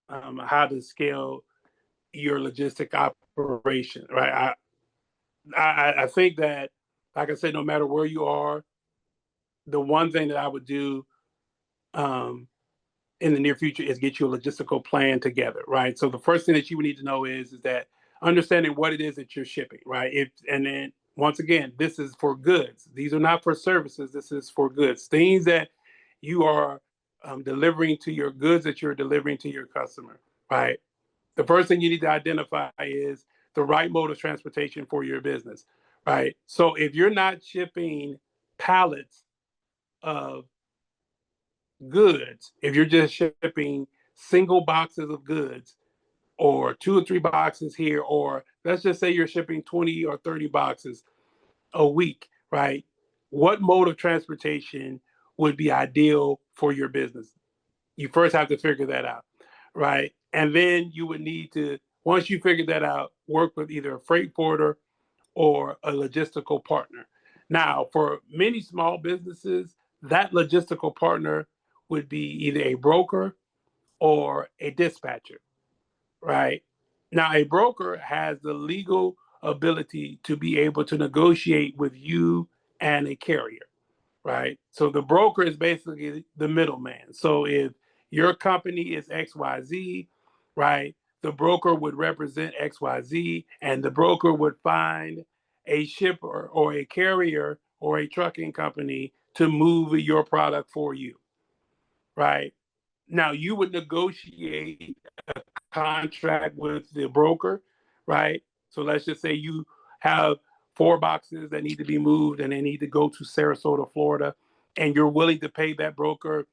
how to scale your logistic operation, right? I think that, like I said, no matter where you are, the one thing that I would do um, in the near future is get you a logistical plan together, right? So the first thing that you would need to know is that understanding what it is that you're shipping, right? And then once again, this is for goods. These are not for services. This is for goods. Things that you are delivering to your goods that you're delivering to your customer, right? The first thing you need to identify is the right mode of transportation for your business, right? So if you're not shipping pallets of goods, if you're just shipping single boxes of goods or 2 or 3 boxes here, or let's just say you're shipping 20 or 30 boxes a week, right? What mode of transportation would be ideal for your business? You first have to figure that out, right? And then you would need to, once you figure that out, work with either a freight forwarder or a logistical partner. Now, for many small businesses, that logistical partner would be either a broker or a dispatcher, right? Now, a broker has the legal ability to be able to negotiate with you and a carrier, right? So the broker is basically the middleman. So if your company is XYZ, right, the broker would represent XYZ, and the broker would find a shipper or a carrier or a trucking company to move your product for you, right? Now you would negotiate contract with the broker, right? So let's just say you have 4 boxes that need to be moved and they need to go to Sarasota, Florida, and you're willing to pay that broker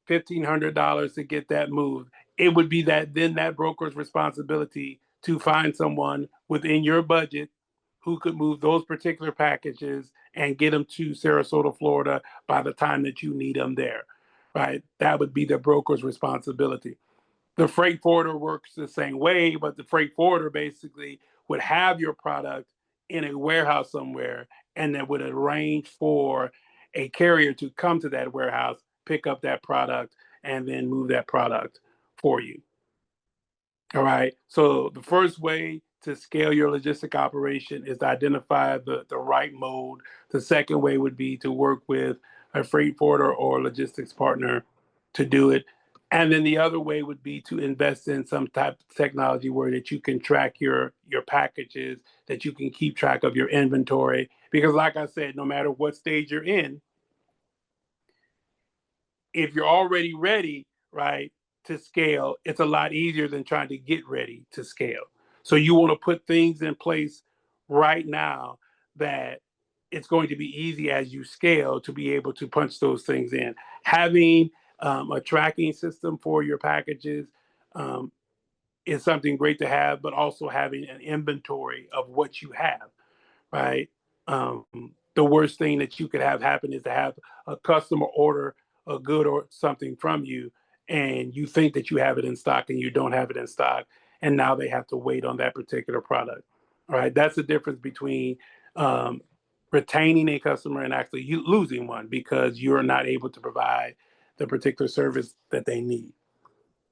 $1,500 to get that moved. It would be that broker's responsibility to find someone within your budget who could move those particular packages and get them to Sarasota, Florida by the time that you need them there, right? That would be the broker's responsibility. The freight forwarder works the same way, but the freight forwarder basically would have your product in a warehouse somewhere and then would arrange for a carrier to come to that warehouse, pick up that product, and then move that product for you. All right. So the first way to scale your logistic operation is to identify the right mode. The second way would be to work with a freight forwarder or logistics partner to do it. And then the other way would be to invest in some type of technology where that you can track your packages, that you can keep track of your inventory. Because like I said, no matter what stage you're in, if you're already ready, right, to scale, it's a lot easier than trying to get ready to scale. So you want to put things in place right now that it's going to be easy as you scale to be able to punch those things in. Having a tracking system for your packages um, is something great to have, but also having an inventory of what you have, right? Um, the worst thing that you could have happen is to have a customer order a good or something from you, and you think that you have it in stock and you don't have it in stock, and now they have to wait on that particular product. All right, that's the difference between um, retaining a customer and actually losing one because you're not able to provide the particular service that they need.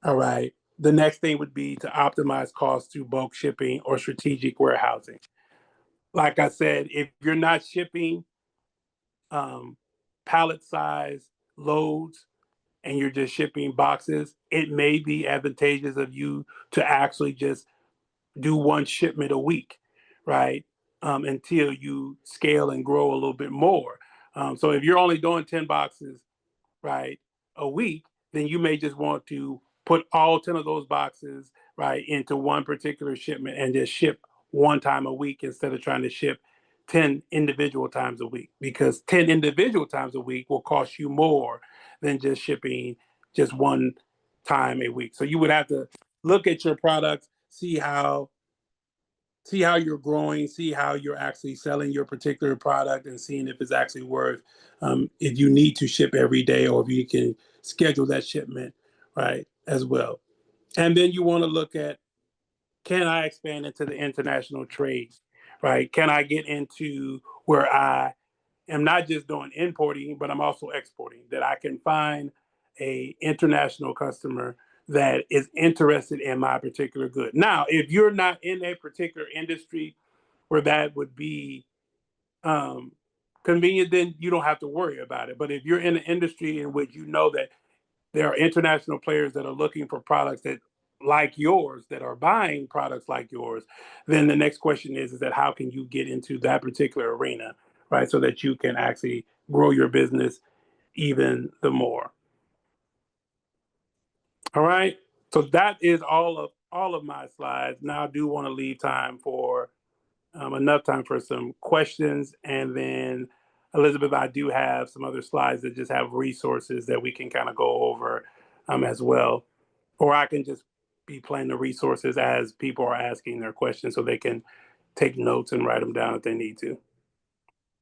All right. The next thing would be to optimize costs through bulk shipping or strategic warehousing. Like I said, if you're not shipping um, pallet size loads and you're just shipping boxes, it may be advantageous of you to actually just do one shipment a week, right? Until you scale and grow a little bit more. So if you're only doing 10 boxes, right, a week, then you may just want to put all 10 of those boxes, right, into one particular shipment and just ship one time a week instead of trying to ship 10 individual times a week because 10 individual times a week will cost you more than just shipping just one time a week. So you would have to look at your products, see how you're growing, see how you're actually selling your particular product, and seeing if it's actually worth if you need to ship every day or if you can schedule that shipment, right, as well. And then you want to look at, can I expand into the international trade, right? Can I get into where I am not just doing importing, but I'm also exporting, that I can find a international customer that is interested in my particular good. Now, if you're not in a particular industry where that would be um, convenient, then you don't have to worry about it. But if you're in an industry in which you know that there are international players that are looking for products that like yours, that are buying products like yours, then the next question is that how can you get into that particular arena, right? So that you can actually grow your business even the more. All right. So that is all of my slides. Now I do want to leave time for enough time for some questions, and then Elizabeth, I do have some other slides that just have resources that we can kind of go over as well, or I can just be playing the resources as people are asking their questions, so they can take notes and write them down if they need to.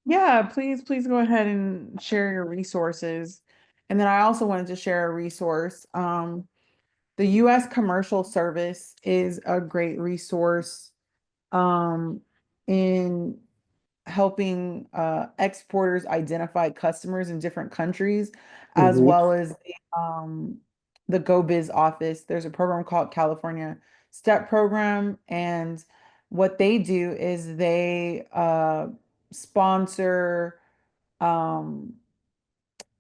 Yeah, please go ahead and share your resources. And then I also wanted to share a resource. The U.S. Commercial Service is a great resource in helping exporters identify customers in different countries, as Mm-hmm. well as the GO-Biz office. There's a program called California STEP Program, and what they do is they sponsor um,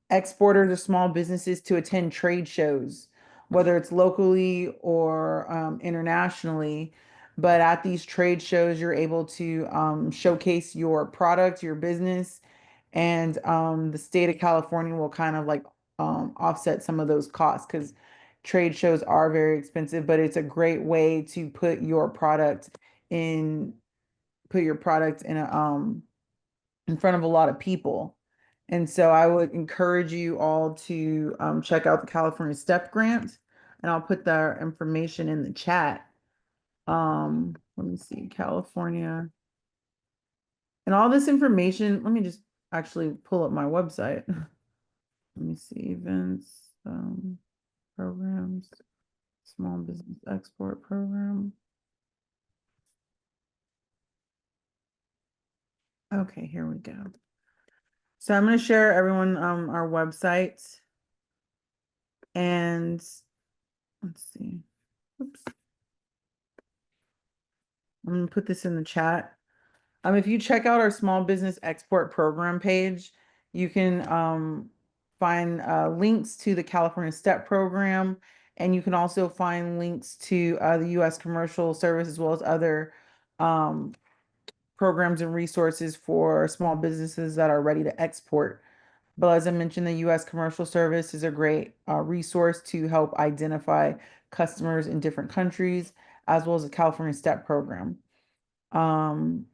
exporters or small businesses to attend trade shows, whether it's locally or internationally. But at these trade shows, you're able to showcase your product, your business, and the state of California will kind of like offset some of those costs because trade shows are very expensive, but it's a great way to in put your product in front of a lot of people. And so I would encourage you all to check out the California STEP grant, and I'll put their information in the chat. Let me see, California. And all this information, let me just actually pull up my website. Let me see, events, programs, small business export program. Okay, here we go. So I'm going to share everyone our website, and let's see. Oops. I'm gonna put this in the chat. If you check out our small business export program page, you can find links to the California STEP program, and you can also find links to the U.S. Commercial Service as well as other um, programs and resources for small businesses that are ready to export. But as I mentioned, the U.S. Commercial Service is a great resource to help identify customers in different countries, as well as the California STEP program. Um,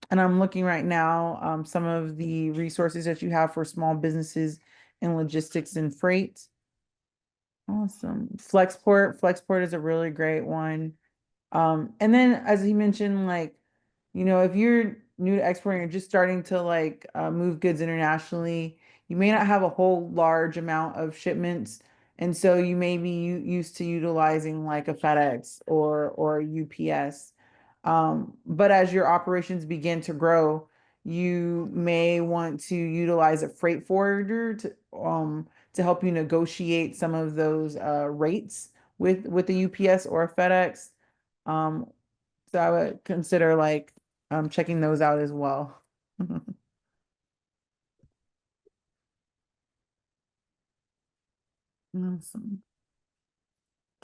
and I'm looking right now, some of the resources that you have for small businesses in logistics and freight. Awesome. Flexport is a really great one. And then as you mentioned, like, if you're new to exporting or just starting to like move goods internationally, you may not have a whole large amount of shipments. And so you may be used to utilizing like a FedEx or UPS. But as your operations begin to grow, you may want to utilize a freight forwarder to help you negotiate some of those rates with the UPS or FedEx. Um, so I would consider like checking those out as well. Awesome.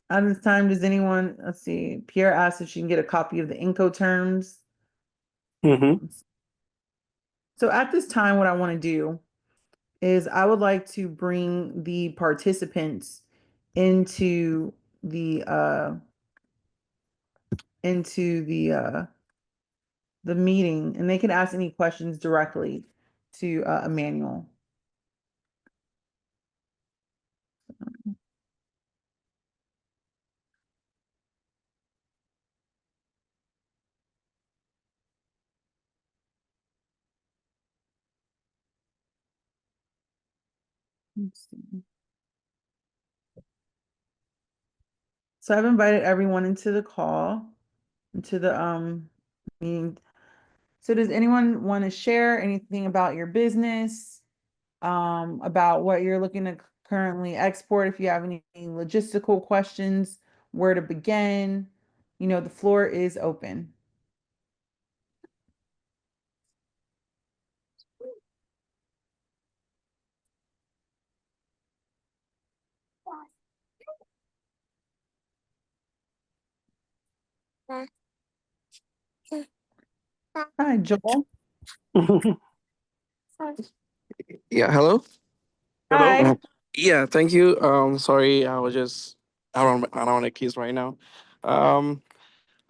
At this time, does anyone, let's see, Pierre asked if she can get a copy of the Incoterms. Mm-hmm. So at this time, what I want to do is I would like to bring the participants into the the meeting, and they can ask any questions directly to Emmanuel. Let's see. So I've invited everyone into the call, into the meeting. So does anyone want to share anything about your business, about what you're looking to currently export. If you have any logistical questions, where to begin, the floor is open. Hi, Joel. Yeah, hello. Hello. Hi. Yeah, thank you. Sorry, I was just around the keys right now. Um,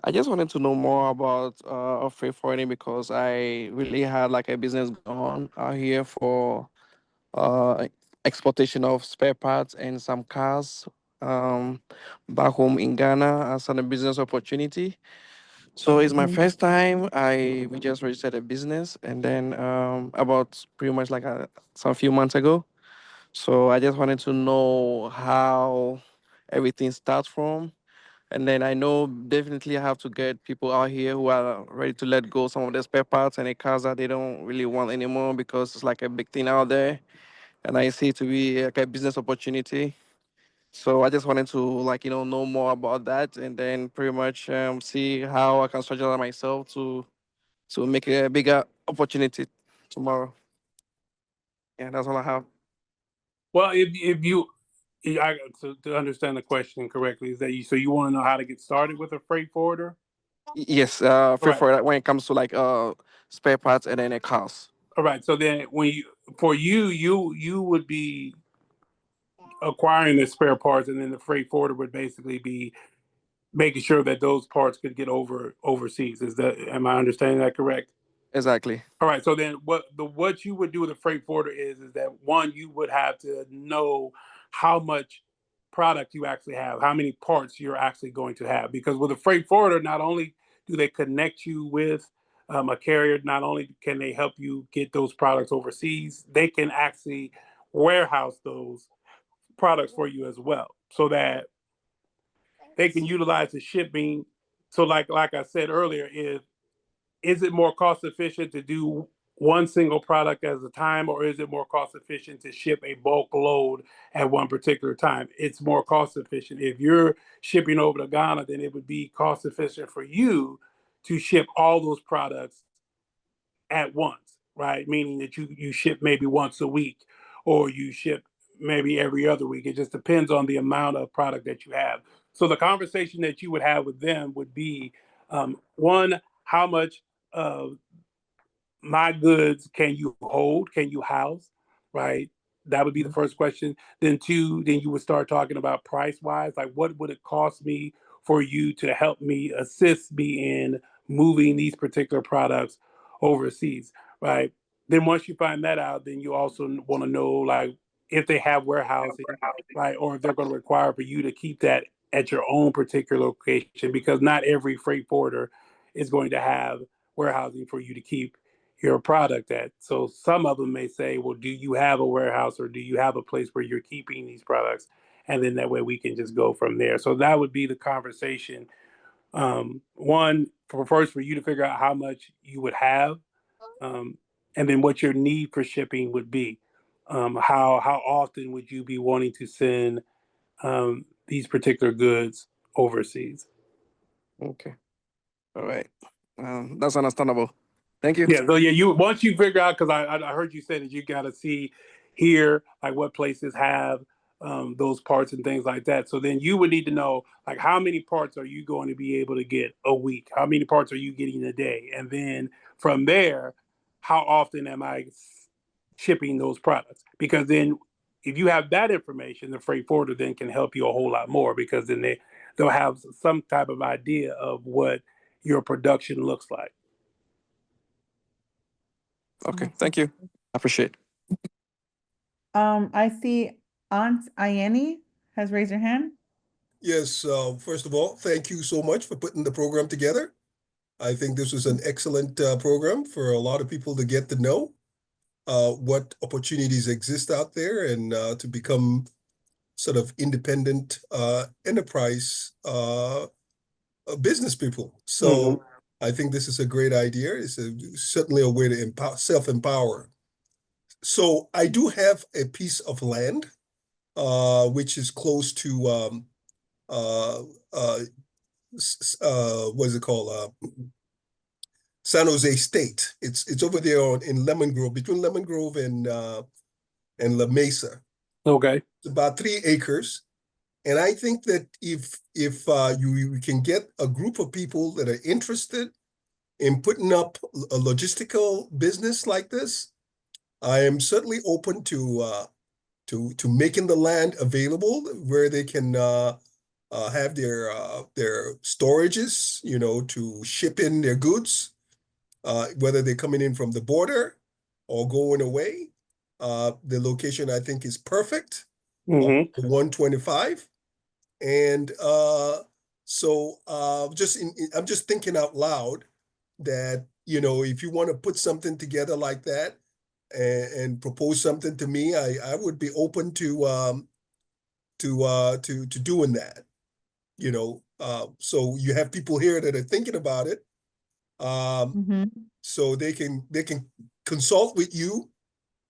I just wanted to know more about freight forwarding because I really had like a business going on out here for uh exportation of spare parts and some cars um back home in Ghana as a business opportunity. So it's my Mhm. first time. We just registered a business and then about pretty much like some few months ago. So I just wanted to know how everything starts from. And then I know definitely I have to get people out here who are ready to let go some of the spare parts and the cars that they don't really want anymore because it's like a big thing out there. And I see it to be like a business opportunity. So I just wanted to know more about that and then pretty much see how I can strategize myself to make a bigger opportunity tomorrow. Yeah, that's all I have. Well, if you, to understand the question correctly, is that you want to know how to get started with a freight forwarder? Yes, All free right. for that when it comes to spare parts and then a cars. All right. So then when you would be acquiring the spare parts, and then the freight forwarder would basically be making sure that those parts could get overseas. Am I understanding that correct? Exactly. All right. So then what you would do with a freight forwarder is that one, you would have to know how much product you actually have, how many parts you're actually going to have. Because with a freight forwarder, not only do they connect you with a carrier, not only can they help you get those products overseas, they can actually warehouse those products for you as well, so that they can utilize the shipping. So like I said earlier, is it more cost efficient to do one single product at a time, or is it more cost efficient to ship a bulk load at one particular time? It's more cost efficient. If you're shipping over to Ghana, then it would be cost efficient for you to ship all those products at once, right? Meaning that you ship maybe once a week, or you ship maybe every other week. It just depends on the amount of product that you have. So the conversation that you would have with them would be, one, how much of my goods can you hold? Can you house? Right? That would be the first question. Then two, then you would start talking about price wise, like what would it cost me for you to help me assist me in moving these particular products overseas, right? Then once you find that out, then you also want to know like if they have warehousing, right, or if they're going to require for you to keep that at your own particular location, because not every freight forwarder is going to have warehousing for you to keep your product at. So some of them may say, well, do you have a warehouse, or do you have a place where you're keeping these products? And then that way we can just go from there. So that would be the conversation. One, for you to figure out how much you would have, and then what your need for shipping would be. How often would you be wanting to send these particular goods overseas? Okay. All right. That's understandable. Thank you. Yeah, so yeah, you once you figure out, because I heard you say that you got to see here like what places have those parts and things like that. So then you would need to know like how many parts are you going to be able to get a week? How many parts are you getting a day? And then from there, how often am I shipping those products? Because then if you have that information, the freight forwarder then can help you a whole lot more, because then they'll have some type of idea of what your production looks like. Okay. Thank you. I appreciate. I see Aunt Ayeni has raised her hand. Yes, first of all, thank you so much for putting the program together. I think this was an excellent program for a lot of people to get to know what opportunities exist out there, and to become sort of independent enterprise business people. Mm-hmm. So I think this is a great idea. It's certainly a way to self-empower. So I do have a piece of land which is close to what is it called? San Jose State. It's over there in Lemon Grove, between Lemon Grove and La Mesa. Okay. It's about 3 acres. And I think that if you can get a group of people that are interested in putting up a logistical business like this, I am certainly open to making the land available where they can have their storages, to ship in their goods, whether they're coming in from the border or going away. The location I think is perfect, Mm-hmm. 125. And so I'm just thinking out loud that, if you want to put something together like that and propose something to me, I would be open to doing that. So you have people here that are thinking about it. Mhm. So they can consult with you,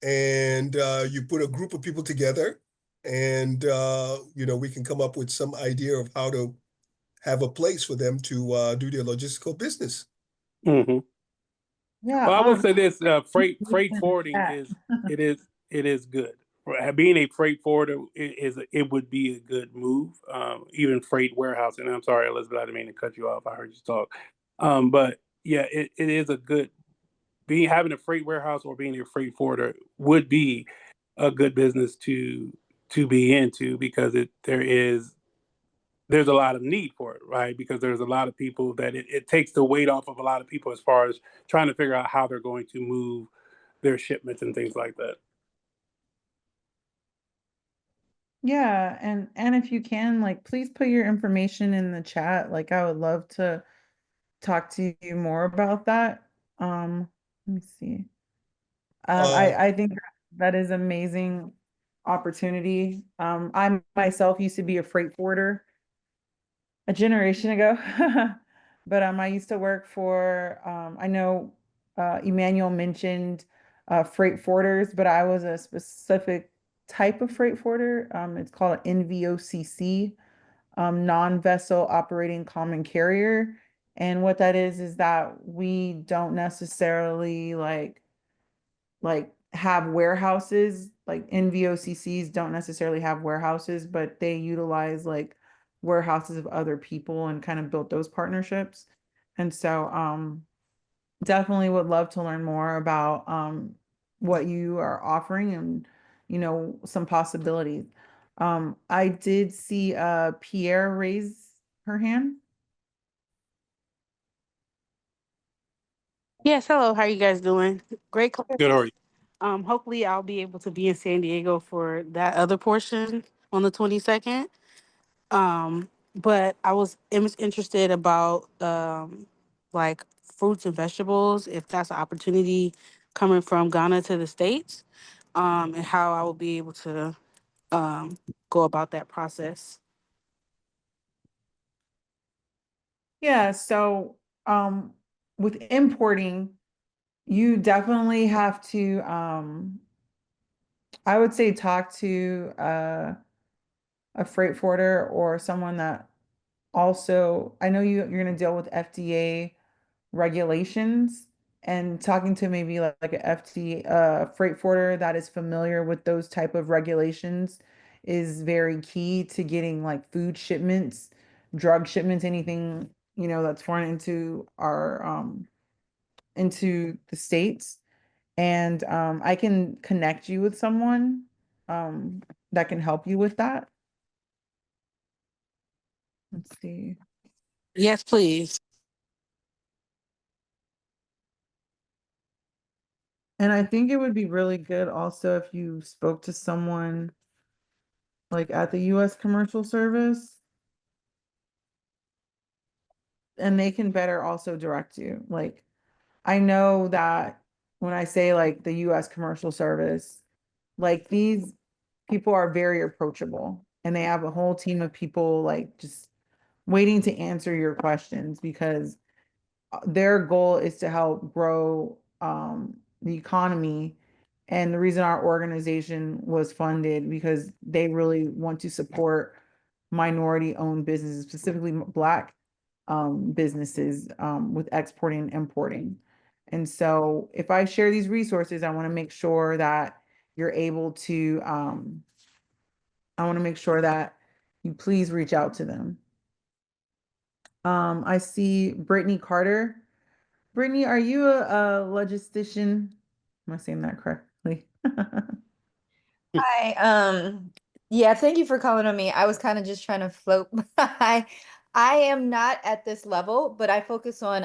and you put a group of people together, and we can come up with some idea of how to have a place for them to do their logistical business. Mm-hmm. Yeah, Well, I will say this: freight in the forwarding chat. it is good. Being a freight forwarder it would be a good move. Even freight warehousing. I'm sorry, Elizabeth, I didn't mean to cut you off. I heard you talk. But yeah, it is a good having a freight warehouse or being a freight forwarder would be a good business to be into because there's a lot of need for it, right? Because there's a lot of people that it takes the weight off of a lot of people as far as trying to figure out how they're going to move their shipments and things like that. Yeah, and if you can, like, please put your information in the chat. Like, I would love to talk to you more about that. Let me see. Uh, I think that is amazing opportunity. I myself used to be a freight forwarder a generation ago, but I used to work for I know Emmanuel mentioned freight forwarders, but I was a specific type of freight forwarder. It's called an NVOCC, non-vessel operating common carrier. And what that is that we don't necessarily like have warehouses, like NVOCCs don't necessarily have warehouses, but they utilize like warehouses of other people and kind of built those partnerships. And so definitely would love to learn more about what you are offering and some possibilities. I did see Pierre raise her hand. Yes, hello. How are you guys doing? Great class. Good, or Hopefully I'll be able to be in San Diego for that other portion on the 22nd. But I was interested about like fruits and vegetables, if that's an opportunity coming from Ghana to the States, and how I will be able to go about that process. Yeah, so with importing, you definitely have to I would say talk to a freight forwarder or someone that also, I know you're going to deal with FDA regulations, and talking to maybe like a FT freight forwarder that is familiar with those type of regulations is very key to getting like food shipments, drug shipments, anything, that's foreign into our into the States. And I can connect you with someone um that can help you with that. Let's see. Yes, please. And I think it would be really good also if you spoke to someone like at the US Commercial Service, and they can better also direct you. Like, I know that when I say like the US Commercial Service, like these people are very approachable and they have a whole team of people like just waiting to answer your questions because their goal is to help grow the economy And the reason our organization was funded because they really want to support minority-owned businesses, specifically Black businesses with exporting and importing. And so if I share these resources, I want to make sure that you're able to, I want to make sure that you please reach out to them. I see Brittany Carter. Brittany, are you a logistician? Am I saying that correctly? Hi, yeah, thank you for calling on me. I was kind of just trying to float by. I am not at this level, but I focus on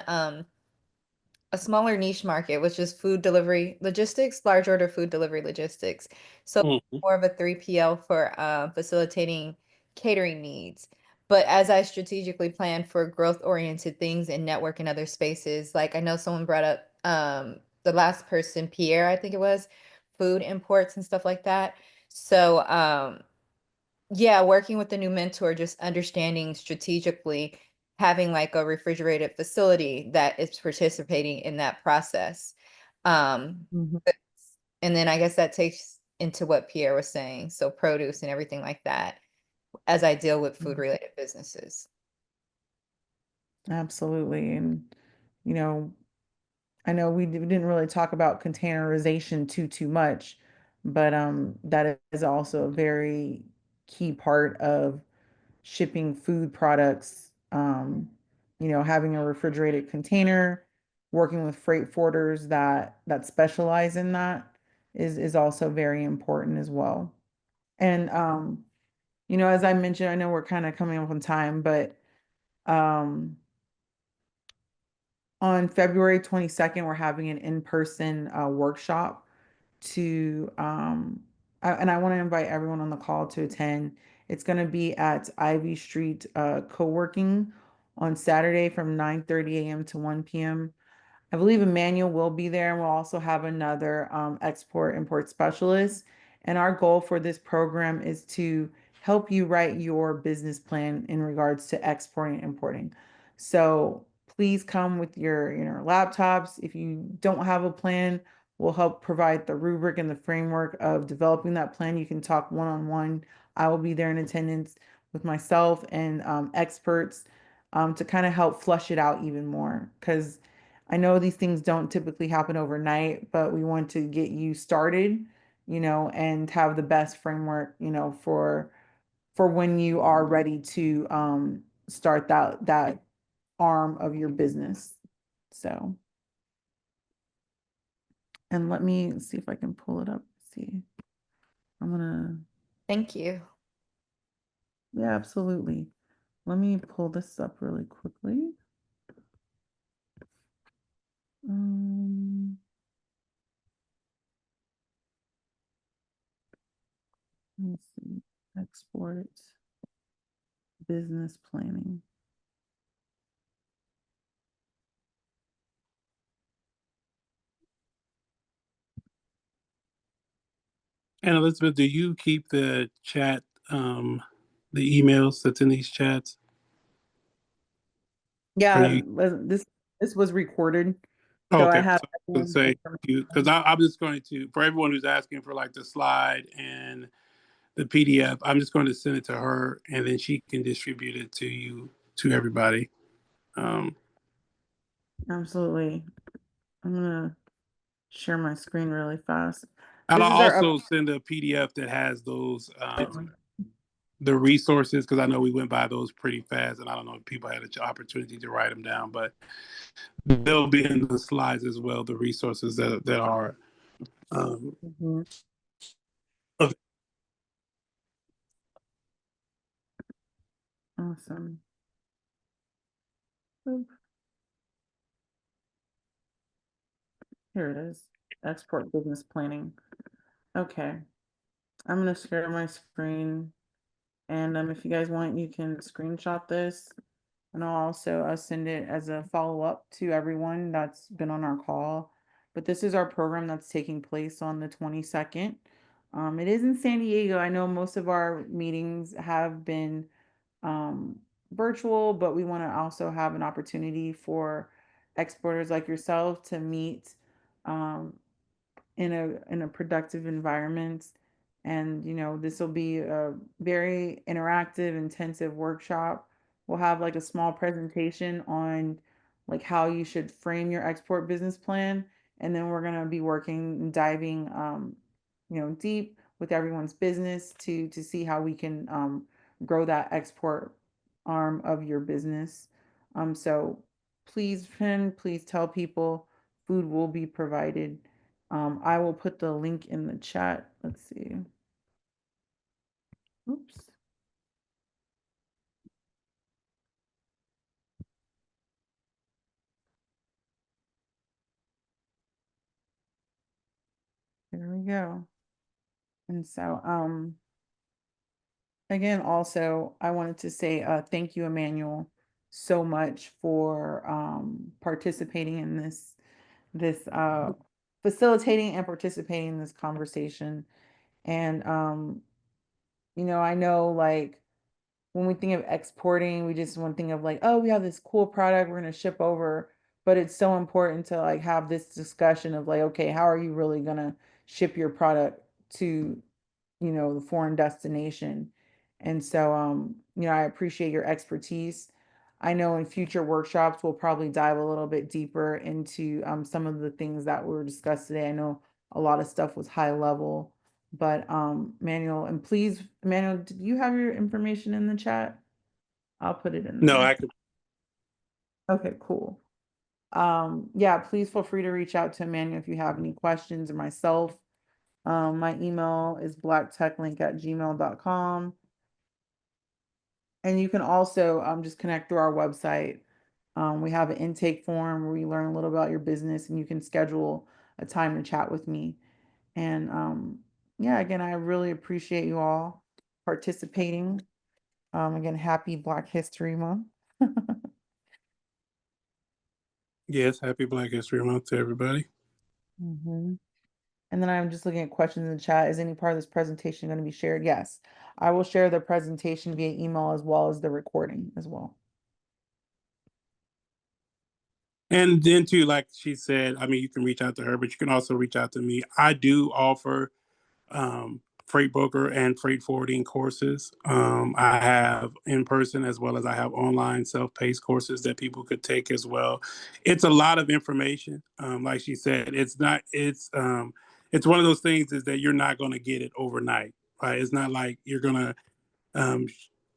a smaller niche market, which is food delivery logistics, large order food delivery logistics. So Mhm. more of a 3PL for facilitating catering needs. But as I strategically plan for growth-oriented things and network in other spaces, like I know someone brought up the last person, Pierre, I think it was, food imports and stuff like that. So yeah, working with the new mentor, just understanding strategically, having like a refrigerated facility that is participating in that process. Mhm. And then I guess that takes into what Pierre was saying. So produce and everything like that as I deal with food related businesses. Absolutely. And, you know, I know we didn't really talk about containerization too much, but that is also a very key part of shipping food products. You know, having a refrigerated container, working with freight forwarders that specialize in that is also very important as well. And you know, as I mentioned, I know we're kind of coming up on time, but um on February 22nd, we're having an in-person workshop to, and I want to invite everyone on the call to attend. It's going to be at Ivy Street Co-working on Saturday from 9:30 a.m. to 1 p.m. I believe Emmanuel will be there, and we'll also have another export import specialist. And our goal for this program is to help you write your business plan in regards to exporting and importing. So please come with your, you know, laptops. If you don't have a plan, we'll help provide the rubric and the framework of developing that plan. You can talk one-on-one. I will be there in attendance with myself and experts to kind of help flush it out even more because I know these things don't typically happen overnight, but we want to get you started, you know, and have the best framework, you know, for when you are ready to start that arm of your business. So, and let me see if I can pull it up. See, I'm gonna, Thank you. yeah, absolutely. Let me pull this up really quickly. Um, let's see, export business planning. And Elizabeth, do you keep the chat, the emails that's in these chats? Are Yeah, you this was recorded, so I okay? have So I would everyone's say you because information. I'm just going to for everyone who's asking for like the slide and the PDF. I'm just going to send it to her, and then she can distribute it to you to everybody. Um, Absolutely. I'm gonna share my screen really fast. I'll This is our also send a PDF that has those the resources because I know we went by those pretty fast, and I don't know if people had an opportunity to write them down, but they'll be in the slides as well. The resources that are Mhm. of- Awesome. Oop, here it is. Export business planning. Okay. I'm gonna share my screen, and if you guys want, you can screenshot this. And I'll also send it as a follow-up to everyone that's been on our call. But this is our program that's taking place on the 22nd. It is in San Diego. I know most of our meetings have been um, virtual, but we want to also have an opportunity for exporters like yourself to meet um, in a productive environment. And, this will be a very interactive, intensive workshop. We'll have like a small presentation on like how you should frame your export business plan. And then we're gonna be working, diving, deep with everyone's business to see how we can grow that export arm of your business. So please, friend, please tell people food will be provided. I will put the link in the chat. Let's see. Oops. There we go. And so, again, also, I wanted to say thank you, Emmanuel, so much for participating in this facilitating and participating in this conversation. And I know like when we think of exporting, we just want to think of like, oh, we have this cool product we're going to ship over. But it's so important to like have this discussion of like, okay, how are you really going to ship your product to, the foreign destination? And so, I appreciate your expertise. I know in future workshops, we'll probably dive a little bit deeper into some of the things that were discussed today. I know a lot of stuff was high level, but Manuel, and please, Manuel, did you have your information in the chat? I'll put it in No, there. I could. Okay, cool. Yeah, please feel free to reach out to Emmanuel if you have any questions, or myself. My email is blacktechlink@gmail.com. And you can also just connect through our website. We have an intake form where you learn a little about your business, and you can schedule a time to chat with me. And yeah, again, I really appreciate you all participating. Again, happy Black History Month. Yes, happy Black History Month to everybody. Mhm. And then I'm just looking at questions in the chat. Is any part of this presentation going to be shared? Yes, I will share the presentation via email as well as the recording as well. And then too, like she said, I mean, you can reach out to her, but you can also reach out to me. I do offer freight broker and freight forwarding courses. I have in person as well as I have online self-paced courses that people could take as well. It's a lot of information. Like she said, it's one of those things is that you're not going to get it overnight, right? It's not like you're going to, um,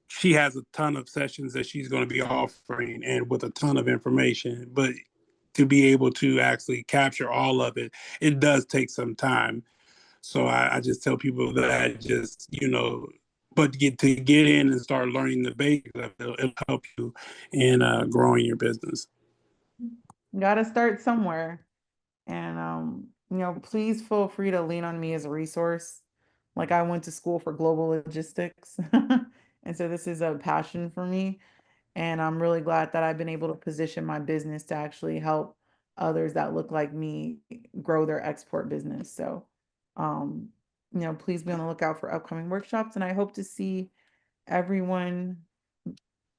she has a ton of sessions that she's going to be offering and with a ton of information, but to be able to actually capture all of it, it does take some time. So I just tell people that just, but to get in and start learning the basics, it'll help you in growing your business. Got to start somewhere. And, please feel free to lean on me as a resource. Like I went to school for global logistics. And so this is a passion for me. And I'm really glad that I've been able to position my business to actually help others that look like me grow their export business. So, um, please be on the lookout for upcoming workshops. And I hope to see everyone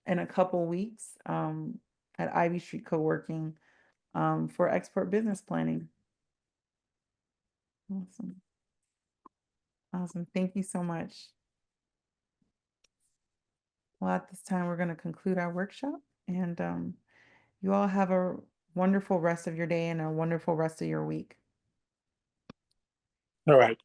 in a couple weeks at Ivy Street Co-working for export business planning. Awesome. Awesome. Thank you so much. Well, at this time, we're going to conclude our workshop, and you all have a wonderful rest of your day and a wonderful rest of your week. All right.